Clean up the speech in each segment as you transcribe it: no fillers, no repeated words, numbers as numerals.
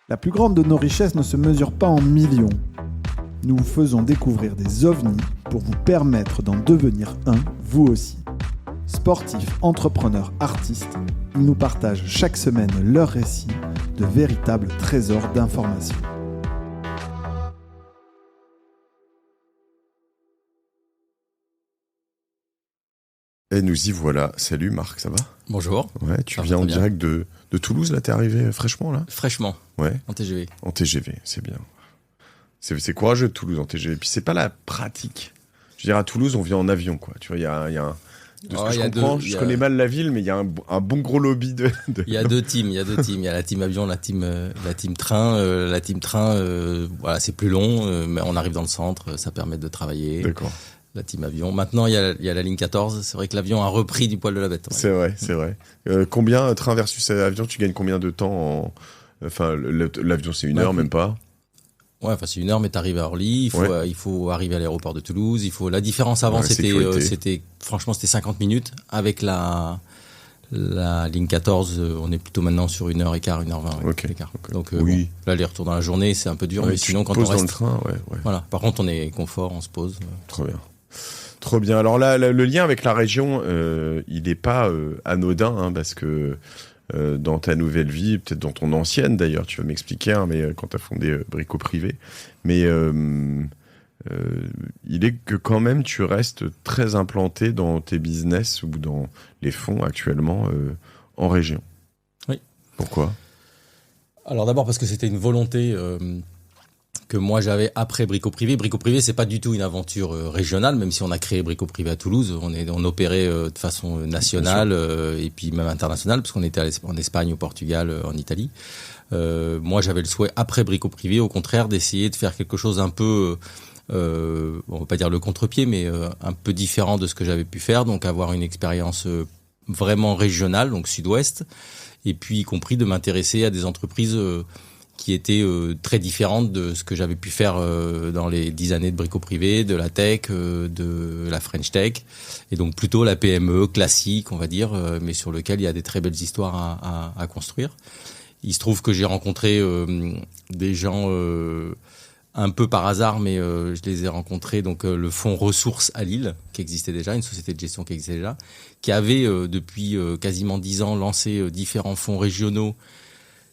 La plus grande de nos richesses ne se mesure pas en millions. Nous vous faisons découvrir des ovnis pour vous permettre d'en devenir un, vous aussi. Sportifs, entrepreneurs, artistes, ils nous partagent chaque semaine leurs récits de véritables trésors d'informations. Et nous y voilà. Salut Marc, ça va ? Bonjour. Ouais, tu viens en direct de Toulouse, là, t'es arrivé fraîchement, là ? Fraîchement. Ouais. En TGV. En TGV, c'est bien. C'est courageux de Toulouse en TGV. Puis c'est pas la pratique. Je veux dire, à Toulouse, on vient en avion, quoi. Tu vois, il y a un... De ce que je comprends, je connais mal la ville, mais il y a un bon gros lobby de... Il y a deux teams. Il y a la team avion, la team train. La team train, voilà, c'est plus long, mais on arrive dans le centre, ça permet de travailler. D'accord. La team avion. Maintenant, il y a la ligne 14. C'est vrai que l'avion a repris du poil de la bête. Ouais. C'est vrai. Combien, train versus avion, tu gagnes combien de temps Enfin, l'avion, c'est une heure, même pas. Ouais, enfin, c'est une heure, mais t'arrives à Orly. Il faut arriver à l'aéroport de Toulouse. La différence avant, c'était 50 minutes. Avec la ligne 14, on est plutôt maintenant sur 1h15, 1h20. Ok. Donc, oui. Bon, l'aller-retour dans la journée, c'est un peu dur, mais sinon, quand on reste dans le train, ouais. Voilà. Par contre, on est confort, on se pose. Trop bien. Alors là, le lien avec la région, il n'est pas anodin, hein, parce que dans ta nouvelle vie, peut-être dans ton ancienne d'ailleurs, tu vas m'expliquer, hein, mais quand tu as fondé Brico Privé, mais il est que quand même tu restes très implanté dans tes business ou dans les fonds actuellement en région. Oui. Pourquoi ? Alors d'abord parce que c'était une volonté que moi j'avais après Brico Privé. Brico Privé, c'est pas du tout une aventure régionale, même si on a créé Brico Privé à Toulouse, on opérait de façon nationale et puis même internationale, parce qu'on était en Espagne, au Portugal, en Italie. Moi, j'avais le souhait après Brico Privé, au contraire, d'essayer de faire quelque chose un peu, on va pas dire le contre-pied, mais un peu différent de ce que j'avais pu faire, donc avoir une expérience vraiment régionale, donc sud-ouest, et puis y compris de m'intéresser à des entreprises qui étaient très différentes de ce que j'avais pu faire dans les 10 années de Brico Privé, de la tech, de la French Tech, et donc plutôt la PME classique, on va dire, mais sur lequel il y a des très belles histoires à construire. Il se trouve que j'ai rencontré des gens un peu par hasard, mais je les ai rencontrés, donc le fonds Ressources à Lille, qui existait déjà, une société de gestion qui existait déjà, qui avait depuis quasiment 10 ans lancé différents fonds régionaux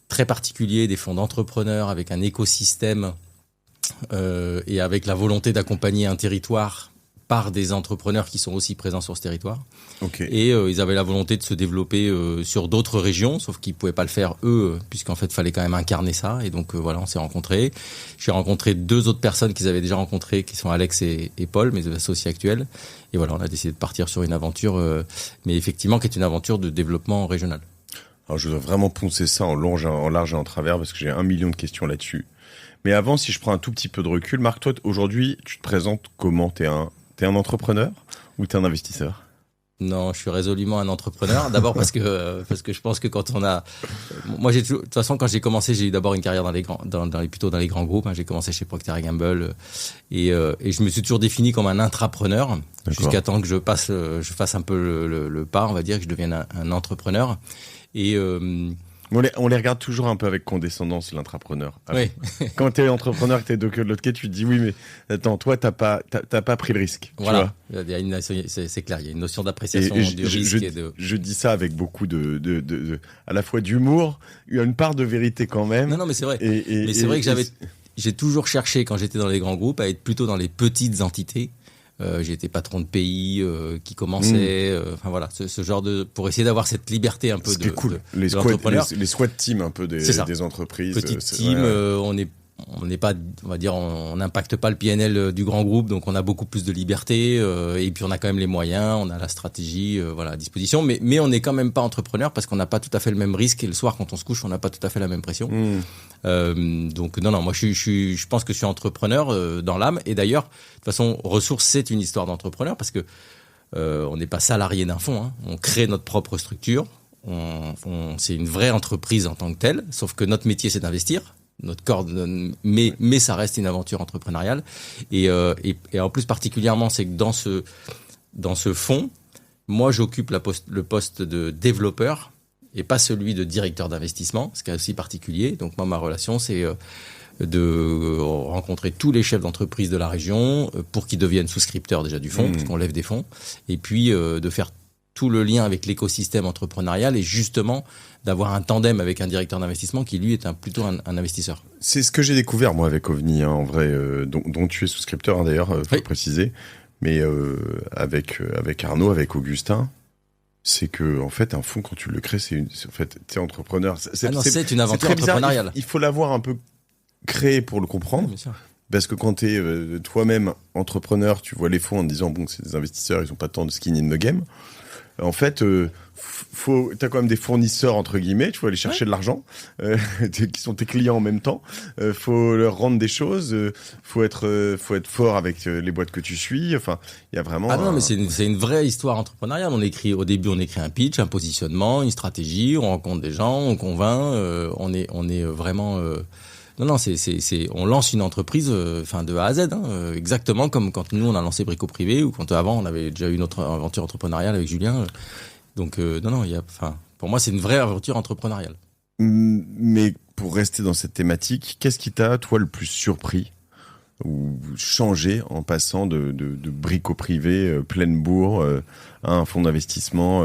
très particuliers, des fonds d'entrepreneurs avec un écosystème et avec la volonté d'accompagner un territoire par des entrepreneurs qui sont aussi présents sur ce territoire. Okay. Et ils avaient la volonté de se développer sur d'autres régions, sauf qu'ils pouvaient pas le faire eux, puisqu'en fait, il fallait quand même incarner ça. Et donc voilà, on s'est rencontrés. J'ai rencontré 2 autres personnes qu'ils avaient déjà rencontrées, qui sont Alex et Paul, mes associés actuels. Et voilà, on a décidé de partir sur une aventure, mais effectivement, qui est une aventure de développement régional. Alors, je dois vraiment poncer ça en large et en travers, parce que j'ai 1 million de questions là-dessus. Mais avant, si je prends un tout petit peu de recul, Marc, toi, aujourd'hui, tu te présentes comment ? T'es un entrepreneur ou t'es un investisseur ? Non, je suis résolument un entrepreneur. D'abord parce que je pense que quand on a, moi j'ai toujours, de toute façon quand j'ai commencé, j'ai eu d'abord une carrière plutôt dans les grands groupes. Hein. J'ai commencé chez Procter & Gamble et je me suis toujours défini comme un intrapreneur jusqu'à temps que je fasse un peu le pas, on va dire, que je devienne un entrepreneur. Et on les regarde toujours un peu avec condescendance, l'intrapreneur. Oui. Quand t'es entrepreneur et que t'es de l'autre côté, tu te dis oui, mais attends, toi, t'as pas pris le risque. Voilà. Tu vois, c'est clair, il y a une notion d'appréciation du risque. Je dis ça avec beaucoup à la fois d'humour, il y a une part de vérité quand même. Non, mais c'est vrai. Mais c'est vrai que j'ai toujours cherché, quand j'étais dans les grands groupes, à être plutôt dans les petites entités. J'ai été patron de pays qui commençait, enfin voilà, ce genre pour essayer d'avoir cette liberté un peu ce qui est cool. Les squad teams un peu des entreprises. Petite team, on n'est pas, on va dire, on n'impacte pas le PNL du grand groupe, donc on a beaucoup plus de liberté et puis on a quand même les moyens, on a la stratégie, voilà, à disposition, mais on n'est quand même pas entrepreneur parce qu'on n'a pas tout à fait le même risque et le soir quand on se couche, on n'a pas tout à fait la même pression. Donc non, moi je pense que je suis entrepreneur dans l'âme et d'ailleurs, de toute façon, Ressources, c'est une histoire d'entrepreneur parce que on n'est pas salarié d'un fonds, hein. On crée notre propre structure, c'est une vraie entreprise en tant que telle, sauf que notre métier c'est d'investir. Notre corps, mais ça reste une aventure entrepreneuriale et en plus particulièrement c'est que dans ce fonds, moi j'occupe le poste de développeur et pas celui de directeur d'investissement, ce qui est aussi particulier. Donc moi, ma relation, c'est de rencontrer tous les chefs d'entreprise de la région pour qu'ils deviennent souscripteurs déjà du fonds, parce qu'on lève des fonds, et puis de faire tout le lien avec l'écosystème entrepreneurial et justement d'avoir un tandem avec un directeur d'investissement qui lui est plutôt un investisseur. C'est ce que j'ai découvert moi avec OVNI, en vrai, dont tu es souscripteur d'ailleurs, faut le préciser, mais avec Arnaud, avec Augustin, c'est que en fait un fonds quand tu le crées, en fait t'es entrepreneur. C'est une aventure entrepreneuriale. Il faut l'avoir un peu créé pour le comprendre. Bien sûr. Parce que quand t'es toi-même entrepreneur, tu vois les fonds en te disant bon, c'est des investisseurs, ils ont pas tant de skin in the game. En fait, t'as quand même des fournisseurs entre guillemets, tu faut aller chercher de l'argent, qui sont tes clients en même temps. Faut leur rendre des choses, faut être fort avec les boîtes que tu suis. Enfin, il y a vraiment. Ah non, mais c'est une vraie histoire entrepreneuriale. Au début, on écrit un pitch, un positionnement, une stratégie, on rencontre des gens, on convainc, on est vraiment. Non, on lance une entreprise, de A à Z, exactement comme quand nous on a lancé Brico Privé ou quand avant on avait déjà eu une autre aventure entrepreneuriale avec Julien. Donc pour moi c'est une vraie aventure entrepreneuriale. Mais pour rester dans cette thématique, qu'est-ce qui t'a toi le plus surpris ou changé en passant de Brico Privé pleine bourre à un fonds d'investissement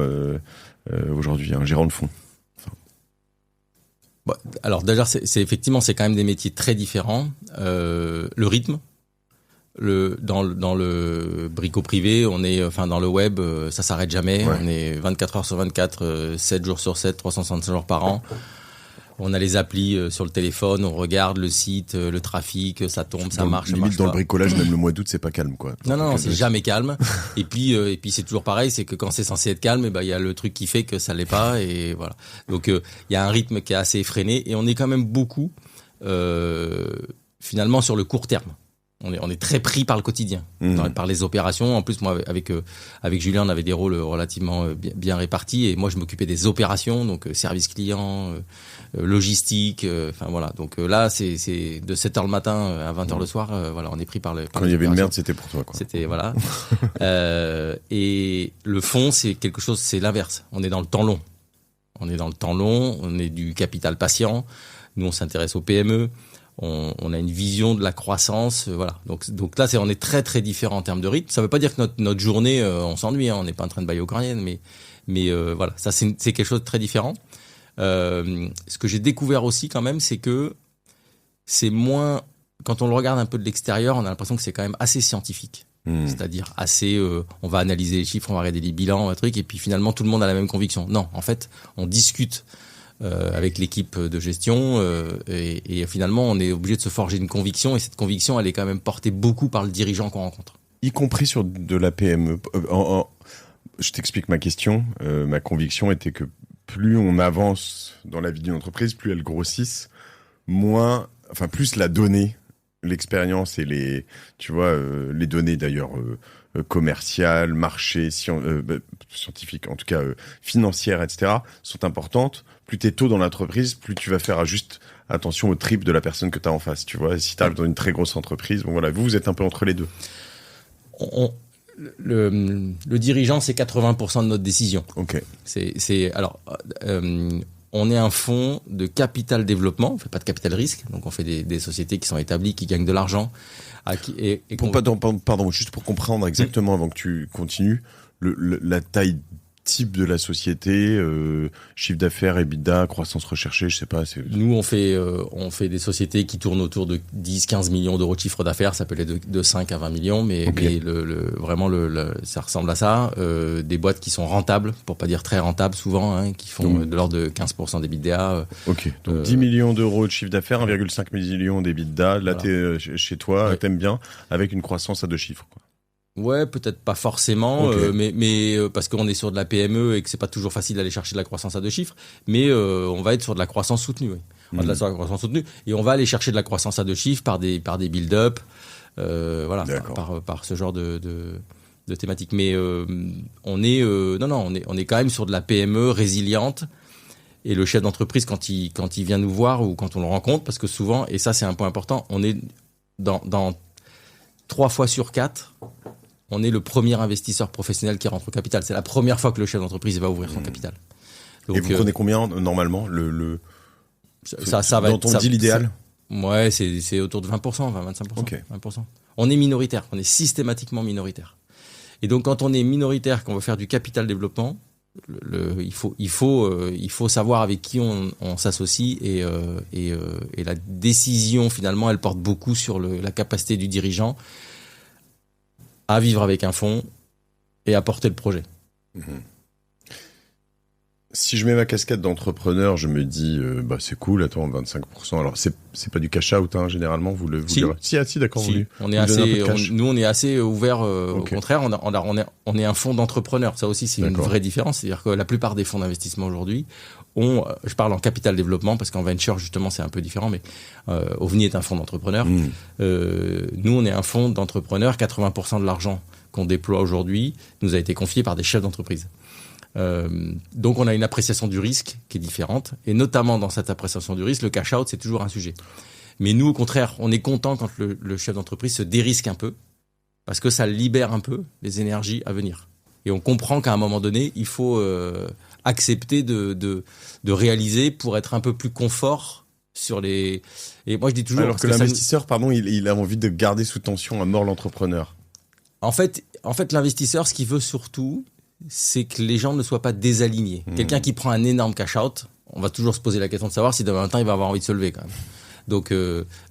aujourd'hui, un gérant de fonds? Bon, alors déjà, c'est effectivement, c'est quand même des métiers très différents. Le rythme, dans le brico privé, on est, dans le web, ça s'arrête jamais. Ouais. On est 24 heures sur 24, 7 jours sur 7, 365 jours par an. On a les applis sur le téléphone, on regarde le site, le trafic, ça tombe, ça marche. Limite dans le bricolage, même le mois d'août, c'est pas calme, quoi. Non, c'est jamais calme. Et puis c'est toujours pareil, c'est que quand c'est censé être calme, il y a le truc qui fait que ça l'est pas, et voilà. Donc il y a un rythme qui est assez effréné, et on est quand même beaucoup finalement sur le court terme. On est très pris par le quotidien, par les opérations. En plus, moi, avec Julien, on avait des rôles relativement bien répartis. Et moi, je m'occupais des opérations, donc service client, logistique. Voilà. Donc là, c'est de 7h le matin à 20h le soir. On est pris par le. Quand il y avait une merde, c'était pour toi, quoi. C'était voilà. Et le fond, c'est quelque chose, c'est l'inverse. On est dans le temps long. On est du capital patient. Nous, on s'intéresse aux PME. On a une vision de la croissance, voilà. Donc là, on est très très différent en termes de rythme. Ça veut pas dire que notre journée, on s'ennuie, on n'est pas en train de bailler aux corniennes, mais voilà, ça c'est quelque chose de très différent. Ce que j'ai découvert aussi quand même, c'est que c'est moins, quand on le regarde un peu de l'extérieur, on a l'impression que c'est quand même assez scientifique. C'est-à-dire assez, on va analyser les chiffres, on va regarder les bilans, un truc, et puis finalement tout le monde a la même conviction. Non, en fait, on discute avec l'équipe de gestion et finalement on est obligé de se forger une conviction, et cette conviction elle est quand même portée beaucoup par le dirigeant qu'on rencontre. Y compris sur de la PME. Je t'explique ma question. Ma conviction était que plus on avance dans la vie d'une entreprise, plus elle grossisse, plus la donnée, l'expérience et les données d'ailleurs commerciales, marché, scientifiques, en tout cas financières, etc., sont importantes. Plus t'es tôt dans l'entreprise, plus tu vas faire juste attention au trip de la personne que t'as en face, tu vois. Si t'arrives dans une très grosse entreprise, bon voilà, vous êtes un peu entre les deux. Le dirigeant, c'est 80% de notre décision. Ok. On est un fonds de capital développement, on fait pas de capital risque, donc on fait des sociétés qui sont établies, qui gagnent de l'argent. Pardon, juste pour comprendre exactement avant que tu continues, la taille type de la société, chiffre d'affaires, EBITDA, croissance recherchée, je sais pas. Nous, on fait des sociétés qui tournent autour de 10-15 millions d'euros de chiffre d'affaires, ça peut aller de 5 à 20 millions, mais vraiment, ça ressemble à ça. Des boîtes qui sont rentables, pour pas dire très rentables souvent, qui font de l'ordre de 15% d'EBITDA. Ok, donc 10 millions d'euros de chiffre d'affaires, 1,5 million d'EBITDA, là t'es chez toi, t'aimes bien, avec une croissance à 2 chiffres, quoi. Ouais, peut-être pas forcément, mais parce qu'on est sur de la PME et que c'est pas toujours facile d'aller chercher de la croissance à 2 chiffres, mais on va être sur de la croissance soutenue. Oui. On va être sur la croissance soutenue et on va aller chercher de la croissance à 2 chiffres par des build-up, par ce genre de thématique. Mais on est quand même sur de la PME résiliente. Et le chef d'entreprise, quand il vient nous voir ou quand on le rencontre, parce que souvent, et ça c'est un point important, on est dans 3 fois sur 4. On est le premier investisseur professionnel qui rentre au capital. C'est la première fois que le chef d'entreprise va ouvrir son capital. Donc, et vous prenez combien normalement ça va dans être, ton deal idéal? Ouais, c'est autour de 20%, 25%. Okay. 20%. On est minoritaire, on est systématiquement minoritaire. Et donc, quand on est minoritaire, qu'on veut faire du capital développement, il faut savoir avec qui on s'associe et la décision, finalement, elle porte beaucoup sur la capacité du dirigeant à vivre avec un fonds et à porter le projet. Mmh. Si je mets ma casquette d'entrepreneur, je me dis, c'est cool, attends, 25%. Alors, c'est pas du cash out, hein, généralement, vous le Si, d'accord, si. On est assez ouvert, au contraire, on est un fonds d'entrepreneurs. Ça aussi, c'est une vraie différence. C'est-à-dire que la plupart des fonds d'investissement aujourd'hui je parle en capital développement, parce qu'en venture, justement, c'est un peu différent, mais, OVNI est un fonds d'entrepreneurs. Nous, on est un fonds d'entrepreneurs. 80% de l'argent qu'on déploie aujourd'hui nous a été confié par des chefs d'entreprise. Donc on a une appréciation du risque qui est différente, et notamment dans cette appréciation du risque, le cash out c'est toujours un sujet. Mais nous au contraire, on est content quand le chef d'entreprise se dérisque un peu, parce que ça libère un peu les énergies à venir. Et on comprend qu'à un moment donné, il faut accepter de réaliser pour être un peu plus confort sur les. Et moi je dis toujours. Alors que l'investisseur, il a envie de garder sous tension à mort l'entrepreneur. En fait, l'investisseur, ce qu'il veut surtout, c'est que les gens ne soient pas désalignés. Quelqu'un qui prend un énorme cash-out, on va toujours se poser la question de savoir si demain matin il va avoir envie de se lever quand même. Donc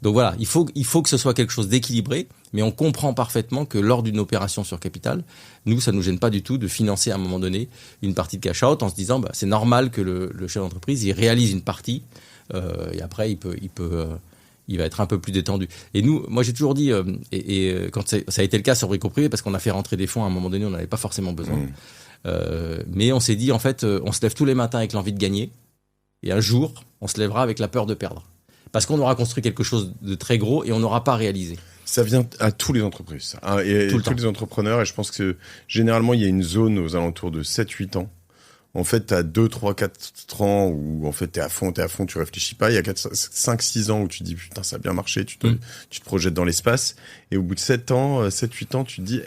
voilà, il faut que ce soit quelque chose d'équilibré, mais on comprend parfaitement que lors d'une opération sur capital, nous, ça nous gêne pas du tout de financer à un moment donné une partie de cash-out en se disant c'est normal que le chef d'entreprise il réalise une partie et après il va être un peu plus détendu. Et nous, moi j'ai toujours dit, quand ça a été le cas sur Brico Privé, parce qu'on a fait rentrer des fonds à un moment donné, on n'avait pas forcément besoin. Mais on s'est dit, en fait, on se lève tous les matins avec l'envie de gagner, et un jour, on se lèvera avec la peur de perdre. Parce qu'on aura construit quelque chose de très gros et on n'aura pas réalisé. Ça vient à tous les entreprises, ça. Hein, et tous les entrepreneurs, et je pense que généralement, il y a une zone aux alentours de 7-8 ans. En fait, t'as 2, 3, 4 ans où, en fait, t'es à fond, tu réfléchis pas. Il y a 5, 6 ans où tu te dis, putain, ça a bien marché, tu te projettes dans l'espace. Et au bout de 7 ans, 7, 8 ans, tu te dis,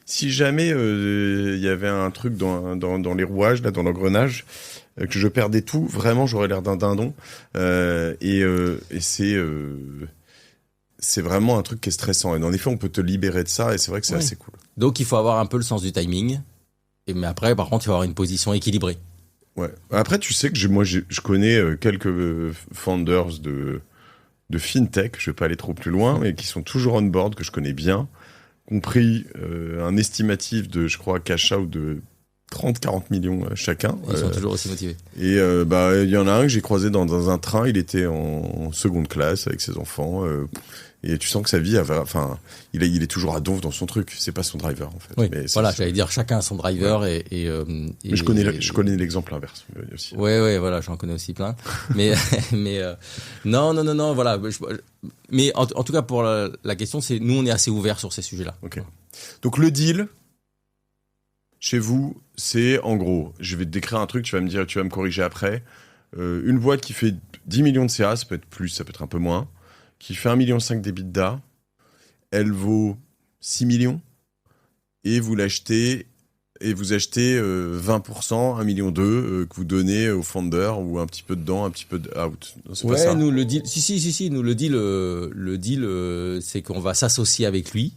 si jamais, il y avait un truc dans les rouages, là, dans l'engrenage, que je perdais tout, vraiment, j'aurais l'air d'un dindon. Et c'est vraiment un truc qui est stressant. Et en effet, on peut te libérer de ça et c'est vrai que c'est assez cool. Donc, il faut avoir un peu le sens du timing. Mais après, par contre, il faut avoir une position équilibrée. Ouais. Après, tu sais que je connais quelques founders de fintech, je vais pas aller trop plus loin, mais qui sont toujours on board, que je connais bien, compris un estimatif de, je crois, cash out de 30-40 millions chacun. Ils sont toujours aussi motivés. Et il y en a un que j'ai croisé dans un train, il était en seconde classe avec ses enfants. Et tu sens que sa vie, il est toujours à donf dans son truc. C'est pas son driver, en fait. Oui, mais voilà, j'allais dire chacun a son driver mais je connais l'exemple inverse aussi. Ouais, voilà, j'en connais aussi plein. mais non, voilà. Mais en tout cas, pour la question, c'est nous, on est assez ouverts sur ces sujets-là. Ok. Donc le deal chez vous, c'est en gros, je vais te décrire un truc, tu vas me corriger après. Une boîte qui fait 10 millions de CA, ça peut être plus, ça peut être un peu moins, qui fait 1,5 million d'EBITDA, elle vaut 6 millions, et vous l'achetez, et vous achetez 20%, 1,2 million que vous donnez au founder, ou un petit peu dedans, un petit peu out. Non, c'est pas ça. Nous, le deal, si, nous, le deal, c'est qu'on va s'associer avec lui.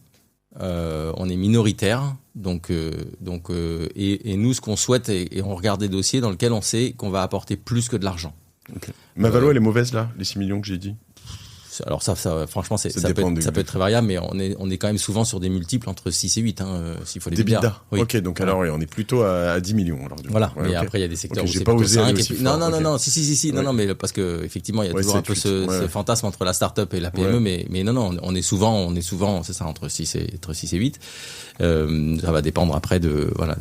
On est minoritaire, donc et nous, ce qu'on souhaite, et on regarde des dossiers dans lesquels on sait qu'on va apporter plus que de l'argent. Okay. Ma valo, elle est mauvaise, là, les 6 millions que j'ai dit? Alors ça franchement, ça peut être très variable, mais on est quand même souvent sur des multiples entre 6 et 8, s'il faut les dire. Oui. Ok, donc alors, on est plutôt à 10 millions. Alors, voilà, mais après, il y a des secteurs où c'est pas plutôt 5. Non, si. Ouais. Non, mais parce que effectivement, il y a toujours un peu ce fantasme entre la start-up et la PME, mais non, on est souvent, c'est ça, entre 6 et 8. Ça va dépendre après de la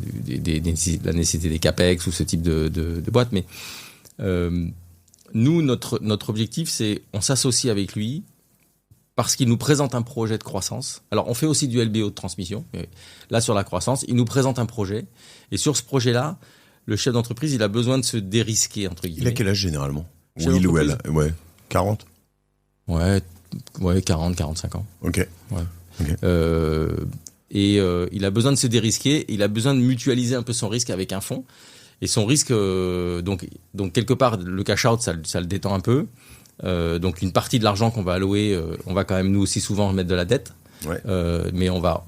nécessité des capex ou ce type de boîte, mais nous, notre objectif, c'est on s'associe avec lui parce qu'il nous présente un projet de croissance. Alors, on fait aussi du LBO de transmission. Mais là, sur la croissance, il nous présente un projet. Et sur ce projet-là, le chef d'entreprise, il a besoin de se dérisquer, entre guillemets. Il a quel âge généralement? Il ou elle? Ouais. 40? Ouais, 40, 45 ans. Ok. Ouais. Okay. Il a besoin de se dérisquer. Il a besoin de mutualiser un peu son risque avec un fonds. Et son risque, donc quelque part, le cash out, ça le détend un peu. Donc une partie de l'argent qu'on va allouer, on va quand même nous aussi souvent remettre de la dette. Ouais. Mais on va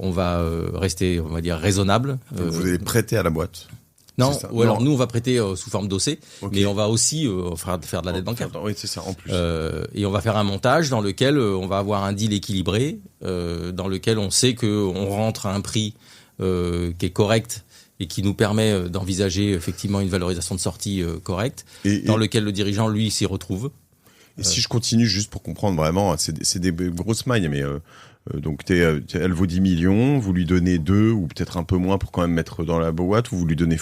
rester, on va dire, raisonnable. Donc vous allez prêter à la boîte. Non, ou alors nous on va prêter sous forme d'OC, mais on va aussi faire de la dette bancaire. Oui, c'est ça, en plus. Et on va faire un montage dans lequel on va avoir un deal équilibré, dans lequel on sait qu'on rentre à un prix qui est correct et qui nous permet d'envisager effectivement une valorisation de sortie correcte, dans lequel le dirigeant, lui, s'y retrouve. Et si je continue juste pour comprendre vraiment, c'est des grosses mailles, mais donc elle vaut 10 millions, vous lui donnez 2 ou peut-être un peu moins pour quand même mettre dans la boîte, ou vous lui donnez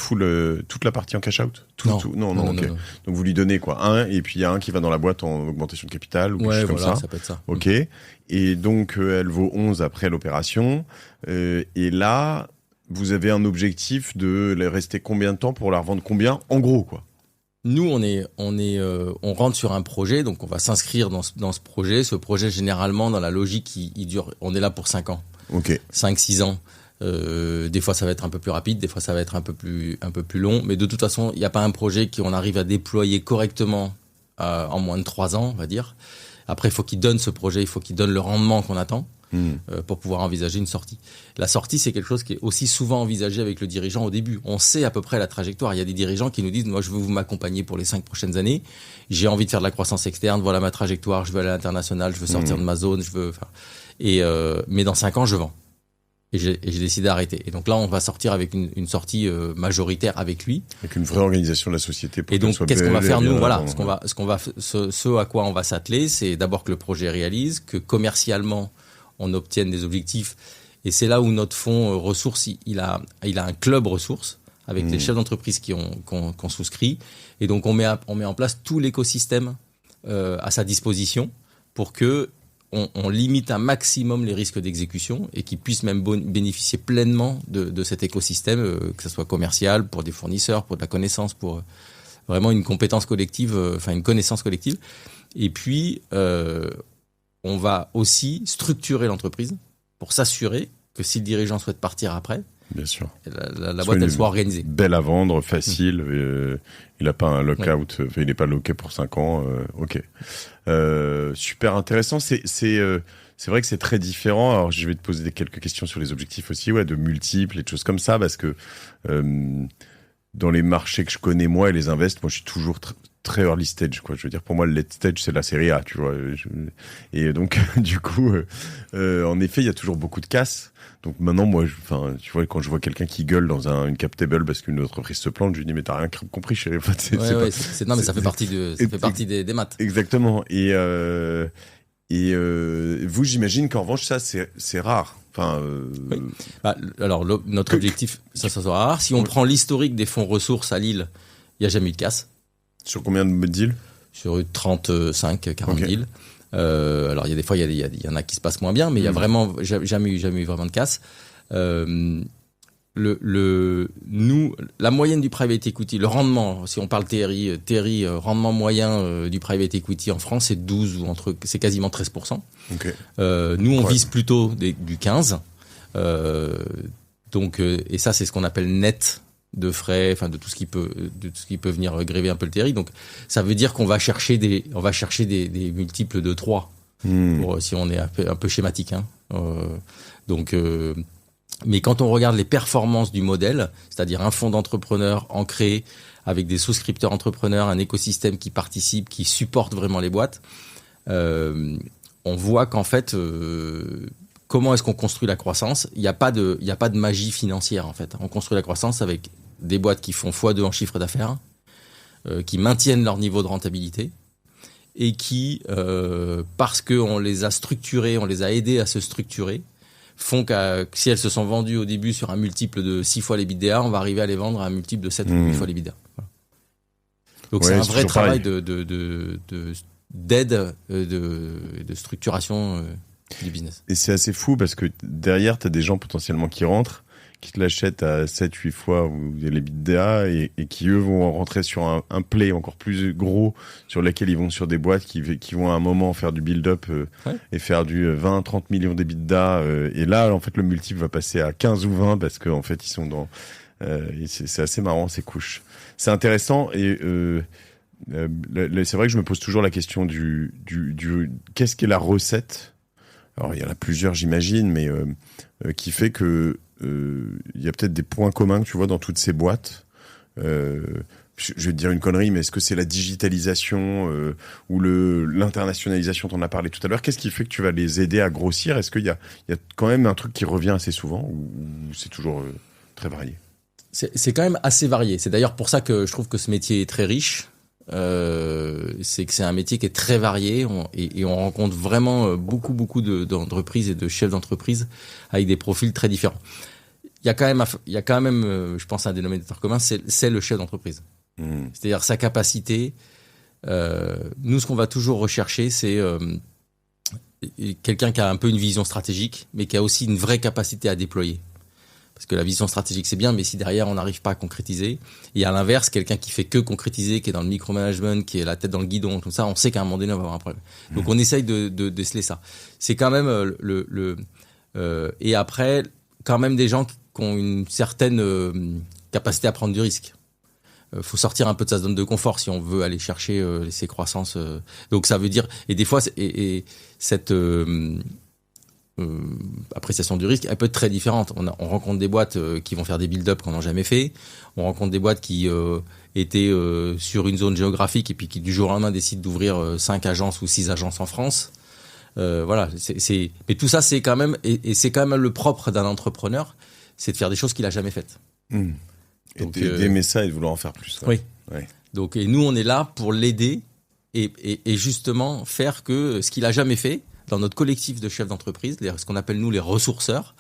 toute la partie en cash out? Non, ok. Non. Donc vous lui donnez quoi, 1, et puis il y a un qui va dans la boîte en augmentation de capital ou quelque chose comme ça. Ça peut être ça. Ok. Et donc elle vaut 11 après l'opération. Et là, vous avez un objectif de rester combien de temps pour la revendre combien, en gros, quoi? Nous, on rentre sur un projet, donc on va s'inscrire dans ce projet. Ce projet, généralement, dans la logique, il dure, on est là pour 5 ans. Ok. 5-6 ans. Des fois, ça va être un peu plus rapide, des fois, ça va être un peu plus long. Mais de toute façon, il n'y a pas un projet qu'on arrive à déployer correctement en moins de 3 ans, on va dire. Après, il faut qu'il donne ce projet, il faut qu'il donne le rendement qu'on attend. Pour pouvoir envisager une sortie. La sortie, c'est quelque chose qui est aussi souvent envisagé avec le dirigeant au début. On sait à peu près la trajectoire. Il y a des dirigeants qui nous disent, moi, je veux vous m'accompagner pour les 5 prochaines années. J'ai envie de faire de la croissance externe. Voilà ma trajectoire. Je veux aller à l'international. Je veux sortir de ma zone. Mais dans 5 ans, je vends. Et j'ai décidé d'arrêter. Et donc là, on va sortir avec une sortie majoritaire avec lui. Avec une vraie organisation de la société. Pour et donc, qu'est-ce qu'on va faire nous? Voilà, ce à quoi on va s'atteler, c'est d'abord que le projet réalise, que commercialement on obtienne des objectifs. Et c'est là où notre fonds ressources, il a un club ressources avec les chefs d'entreprise qui ont souscrit. Et donc, on met en place tout l'écosystème à sa disposition pour que on limite un maximum les risques d'exécution et qu'ils puissent même bénéficier pleinement de cet écosystème, que ce soit commercial, pour des fournisseurs, pour de la connaissance, pour vraiment une compétence collective, une connaissance collective. Et puis, on va aussi structurer l'entreprise pour s'assurer que si le dirigeant souhaite partir après, bien sûr, la boîte elle soit organisée. Belle à vendre, facile. Il n'a pas un lock-out, il n'est pas locké pour 5 ans. Ok, super intéressant. C'est vrai que c'est très différent. Alors je vais te poser quelques questions sur les objectifs aussi, de multiples et de choses comme ça, parce que dans les marchés que je connais moi et les invests, moi je suis toujours très early stage, quoi. Je veux dire, pour moi, le late stage, c'est la série A, tu vois. Et donc, du coup, en effet, il y a toujours beaucoup de casse. Donc maintenant, moi, tu vois, quand je vois quelqu'un qui gueule dans une cap table parce qu'une entreprise se plante, je lui dis, mais t'as rien compris, chérie. Non, mais ça fait partie des maths. Exactement. Et vous, j'imagine qu'en revanche, ça, c'est rare. Oui. Alors, notre objectif, ça sera rare. Si on prend l'historique des fonds ressources à Lille, il n'y a jamais eu de casse. Sur combien de deals? Sur 35, 40 deals. Alors, il y a des fois, il y en a qui se passent moins bien, mais il y a vraiment jamais eu vraiment de casse. Nous, la moyenne du private equity, le rendement, si on parle TRI, rendement moyen du private equity en France, c'est 12 ou c'est quasiment 13%. Okay. Nous, on vise plutôt du 15. Et ça, c'est ce qu'on appelle net de frais, de tout ce qui peut venir gréver un peu le TRI. Donc, ça veut dire qu'on va chercher des multiples de 3, si on est un peu schématique, hein. Mais quand on regarde les performances du modèle, c'est-à-dire un fonds d'entrepreneurs ancré avec des souscripteurs entrepreneurs, un écosystème qui participe, qui supporte vraiment les boîtes, on voit qu'en fait, comment est-ce qu'on construit la croissance? Il n'y a pas de magie financière, en fait. On construit la croissance avec des boîtes qui font x2 en chiffre d'affaires, qui maintiennent leur niveau de rentabilité et qui, parce qu'on les a structurées, on les a aidées à se structurer, font que si elles se sont vendues au début sur un multiple de 6 fois l'EBITDA, on va arriver à les vendre à un multiple de 7 ou 8 fois l'EBITDA. Voilà. Donc c'est un vrai travail d'aide, de structuration du business. Et c'est assez fou parce que derrière, tu as des gens potentiellement qui rentrent, qui te l'achètent à 7-8 fois l'EBITDA et qui, eux, vont rentrer sur un play encore plus gros sur lequel ils vont sur des boîtes qui vont à un moment faire du build-up et faire du 20-30 millions d'EBITDA. Et là, en fait, le multiple va passer à 15 ou 20 parce qu'en fait, ils sont dans Et c'est assez marrant ces couches. C'est intéressant et c'est vrai que je me pose toujours la question du qu'est-ce qu'est la recette. Alors il y en a plusieurs j'imagine, mais qui fait que il y a peut-être des points communs que tu vois dans toutes ces boîtes. Je vais te dire une connerie, mais est-ce que c'est la digitalisation ou l'internationalisation, t'en as parlé tout à l'heure? Qu'est-ce qui fait que tu vas les aider à grossir? Est-ce qu'il y a quand même un truc qui revient assez souvent ou c'est toujours très varié? C'est quand même assez varié. C'est d'ailleurs pour ça que je trouve que ce métier est très riche. C'est que c'est un métier qui est très varié et on rencontre vraiment beaucoup d'entreprises et de chefs d'entreprise avec des profils très différents. Il y a quand même, je pense, un dénominateur commun, c'est le chef d'entreprise. C'est-à-dire sa capacité. Nous, ce qu'on va toujours rechercher, c'est quelqu'un qui a un peu une vision stratégique, mais qui a aussi une vraie capacité à déployer. Parce que la vision stratégique, c'est bien, mais si derrière, on n'arrive pas à concrétiser. Et à l'inverse, quelqu'un qui fait que concrétiser, qui est dans le micromanagement, qui est la tête dans le guidon, tout ça, on sait qu'à un moment donné, on va avoir un problème. Donc, on essaye de déceler ça. C'est quand même et après, quand même des gens qui ont une certaine capacité à prendre du risque. Faut sortir un peu de sa zone de confort si on veut aller chercher ces croissances. Donc, ça veut dire... Et des fois, cette... appréciation du risque, elle peut être très différente. On rencontre des boîtes qui vont faire des build-up qu'on n'a jamais fait. On rencontre des boîtes qui étaient sur une zone géographique et puis qui du jour au lendemain décident d'ouvrir 5 agences ou 6 agences en France. Voilà. Mais tout ça, c'est quand même et c'est quand même le propre d'un entrepreneur, c'est de faire des choses qu'il a jamais faites. Et d'aimer ça et de vouloir en faire plus. Ouais. Oui. Ouais. Donc et nous, on est là pour l'aider et justement faire que ce qu'il a jamais fait dans notre collectif de chefs d'entreprise, ce qu'on appelle nous les ressourceurs,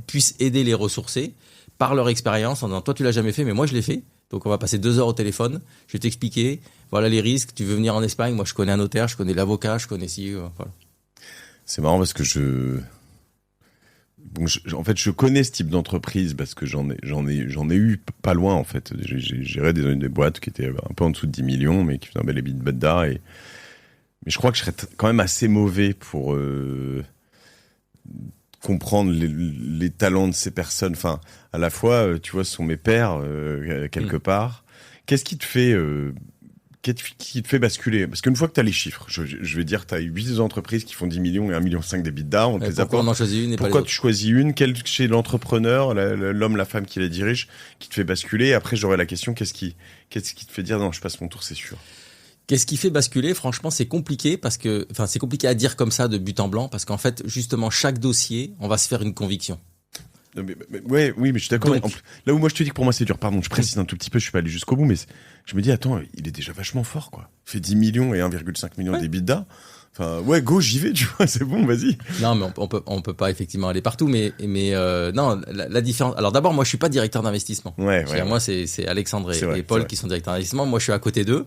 puissent aider les ressourcer par leur expérience en disant toi tu l'as jamais fait mais moi je l'ai fait, donc on va passer 2 heures au téléphone, je vais t'expliquer, voilà les risques, tu veux venir en Espagne, moi je connais un notaire, je connais l'avocat, je connais voilà. C'est marrant parce que en fait je connais ce type d'entreprise parce que j'en ai eu pas loin en fait. J'ai géré des boîtes qui étaient un peu en dessous de 10 millions mais qui faisaient un bel EBITDA mais je crois que je serais quand même assez mauvais pour comprendre les talents de ces personnes. Enfin, à la fois, tu vois, ce sont mes pairs quelque part. Qu'est-ce qui te fait basculer? Parce qu'une fois que tu as les chiffres, je vais dire, tu as 8 entreprises qui font 10 millions et 1,5 million d'EBITDA. On te les apporte. On en choisit une et pourquoi tu choisis une? Quelle chez l'entrepreneur, l'homme, la femme qui la dirige, qui te fait basculer? Et après, j'aurai la question, qu'est-ce qui te fait dire non, je passe mon tour, c'est sûr? Qu'est-ce qui fait basculer? Franchement, c'est compliqué c'est compliqué à dire comme ça de but en blanc parce qu'en fait, justement, chaque dossier, on va se faire une conviction. Oui, mais je suis d'accord. Là où moi je te dis que pour moi c'est dur, pardon, je précise un tout petit peu, je suis pas allé jusqu'au bout, mais je me dis, attends, il est déjà vachement fort, quoi. Il fait 10 millions et 1,5 million d'EBITDA. Enfin, go, j'y vais, tu vois, c'est bon, vas-y. Non, mais on peut pas effectivement aller partout, mais non, la différence. Alors d'abord, moi je suis pas directeur d'investissement. Moi c'est Alexandre et Paul qui sont directeurs d'investissement. Moi je suis à côté d'eux.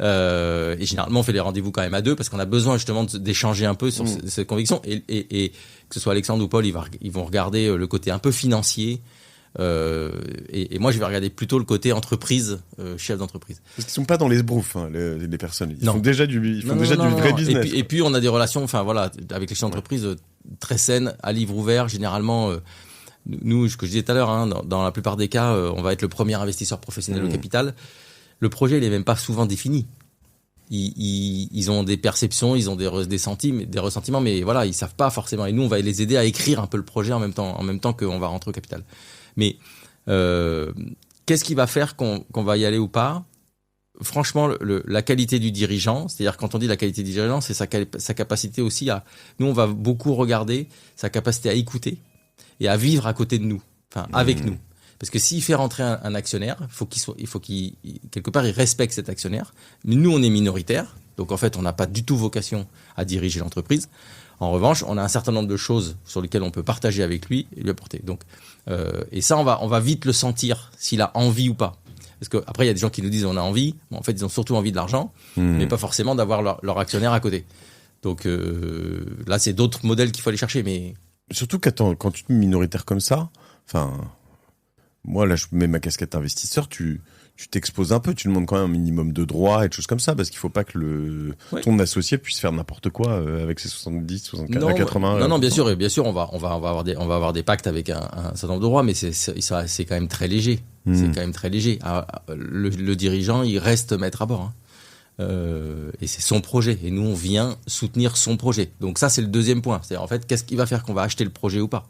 Et généralement on fait les rendez-vous quand même à 2 parce qu'on a besoin justement d'échanger un peu sur cette conviction et que ce soit Alexandre ou Paul ils vont regarder le côté un peu financier et moi je vais regarder plutôt le côté entreprise, chef d'entreprise. Parce qu'ils sont pas dans les sbroufs les personnes, ils font déjà du vrai business. Et puis on a des relations avec les chefs d'entreprise très saines, à livre ouvert généralement. Nous, ce que je disais tout à l'heure, dans la plupart des cas, on va être le premier investisseur professionnel au capital. Le projet, il est même pas souvent défini. Ils ont des perceptions, ils ont des ressentiments, mais voilà, ils savent pas forcément. Et nous, on va les aider à écrire un peu le projet en même temps qu'on va rentrer au capital. Mais qu'est-ce qui va faire qu'on va y aller ou pas? Franchement, la qualité du dirigeant, c'est-à-dire quand on dit la qualité du dirigeant, c'est sa capacité aussi à... Nous, on va beaucoup regarder sa capacité à écouter et à vivre à côté de nous, avec nous. Parce que s'il fait rentrer un actionnaire, il faut qu'il quelque part il respecte cet actionnaire. Mais nous, on est minoritaire, donc en fait, on n'a pas du tout vocation à diriger l'entreprise. En revanche, on a un certain nombre de choses sur lesquelles on peut partager avec lui et lui apporter. Donc, et ça, on va vite le sentir s'il a envie ou pas. Parce que après, il y a des gens qui nous disent on a envie. Bon, en fait, ils ont surtout envie de l'argent, mais pas forcément d'avoir leur actionnaire à côté. Donc là, c'est d'autres modèles qu'il faut aller chercher. Mais surtout quand tu es minoritaire comme ça, moi, là, je mets ma casquette investisseur, tu tu t'exposes un peu, tu demandes quand même un minimum de droits et de choses comme ça, parce qu'il faut pas que ton associé puisse faire n'importe quoi avec ses 70, 74, 80. Non, bien sûr, on va avoir des pactes avec un certain nombre de droits, mais c'est quand même très léger. C'est quand même très léger. Le dirigeant, il reste maître à bord. Hein. Et c'est son projet. Et nous, on vient soutenir son projet. Donc ça, c'est le deuxième point. C'est en fait, qu'est-ce qui va faire qu'on va acheter le projet ou pas.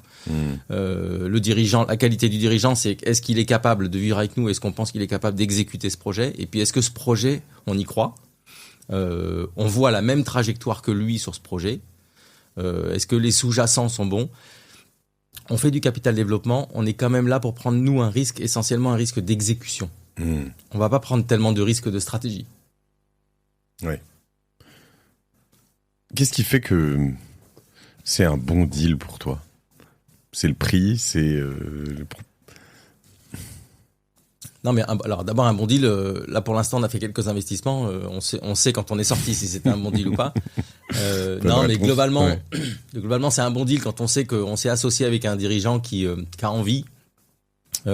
Le dirigeant, la qualité du dirigeant, c'est est-ce qu'il est capable de vivre avec nous, est-ce qu'on pense qu'il est capable d'exécuter ce projet, et puis est-ce que ce projet, on y croit, on voit la même trajectoire que lui sur ce projet, est-ce que les sous-jacents sont bons. On fait du capital développement, on est quand même là pour prendre nous un risque, essentiellement un risque d'exécution. On va pas prendre tellement de risques de stratégie. Ouais. Qu'est-ce qui fait que c'est un bon deal pour toi ? C'est le prix, c'est... Non, mais alors d'abord un bon deal. Là, pour l'instant, on a fait quelques investissements. On sait quand on est sorti si c'était un bon deal ou pas. Non, mais globalement, c'est un bon deal quand on sait qu'on s'est associé avec un dirigeant qui a envie, qui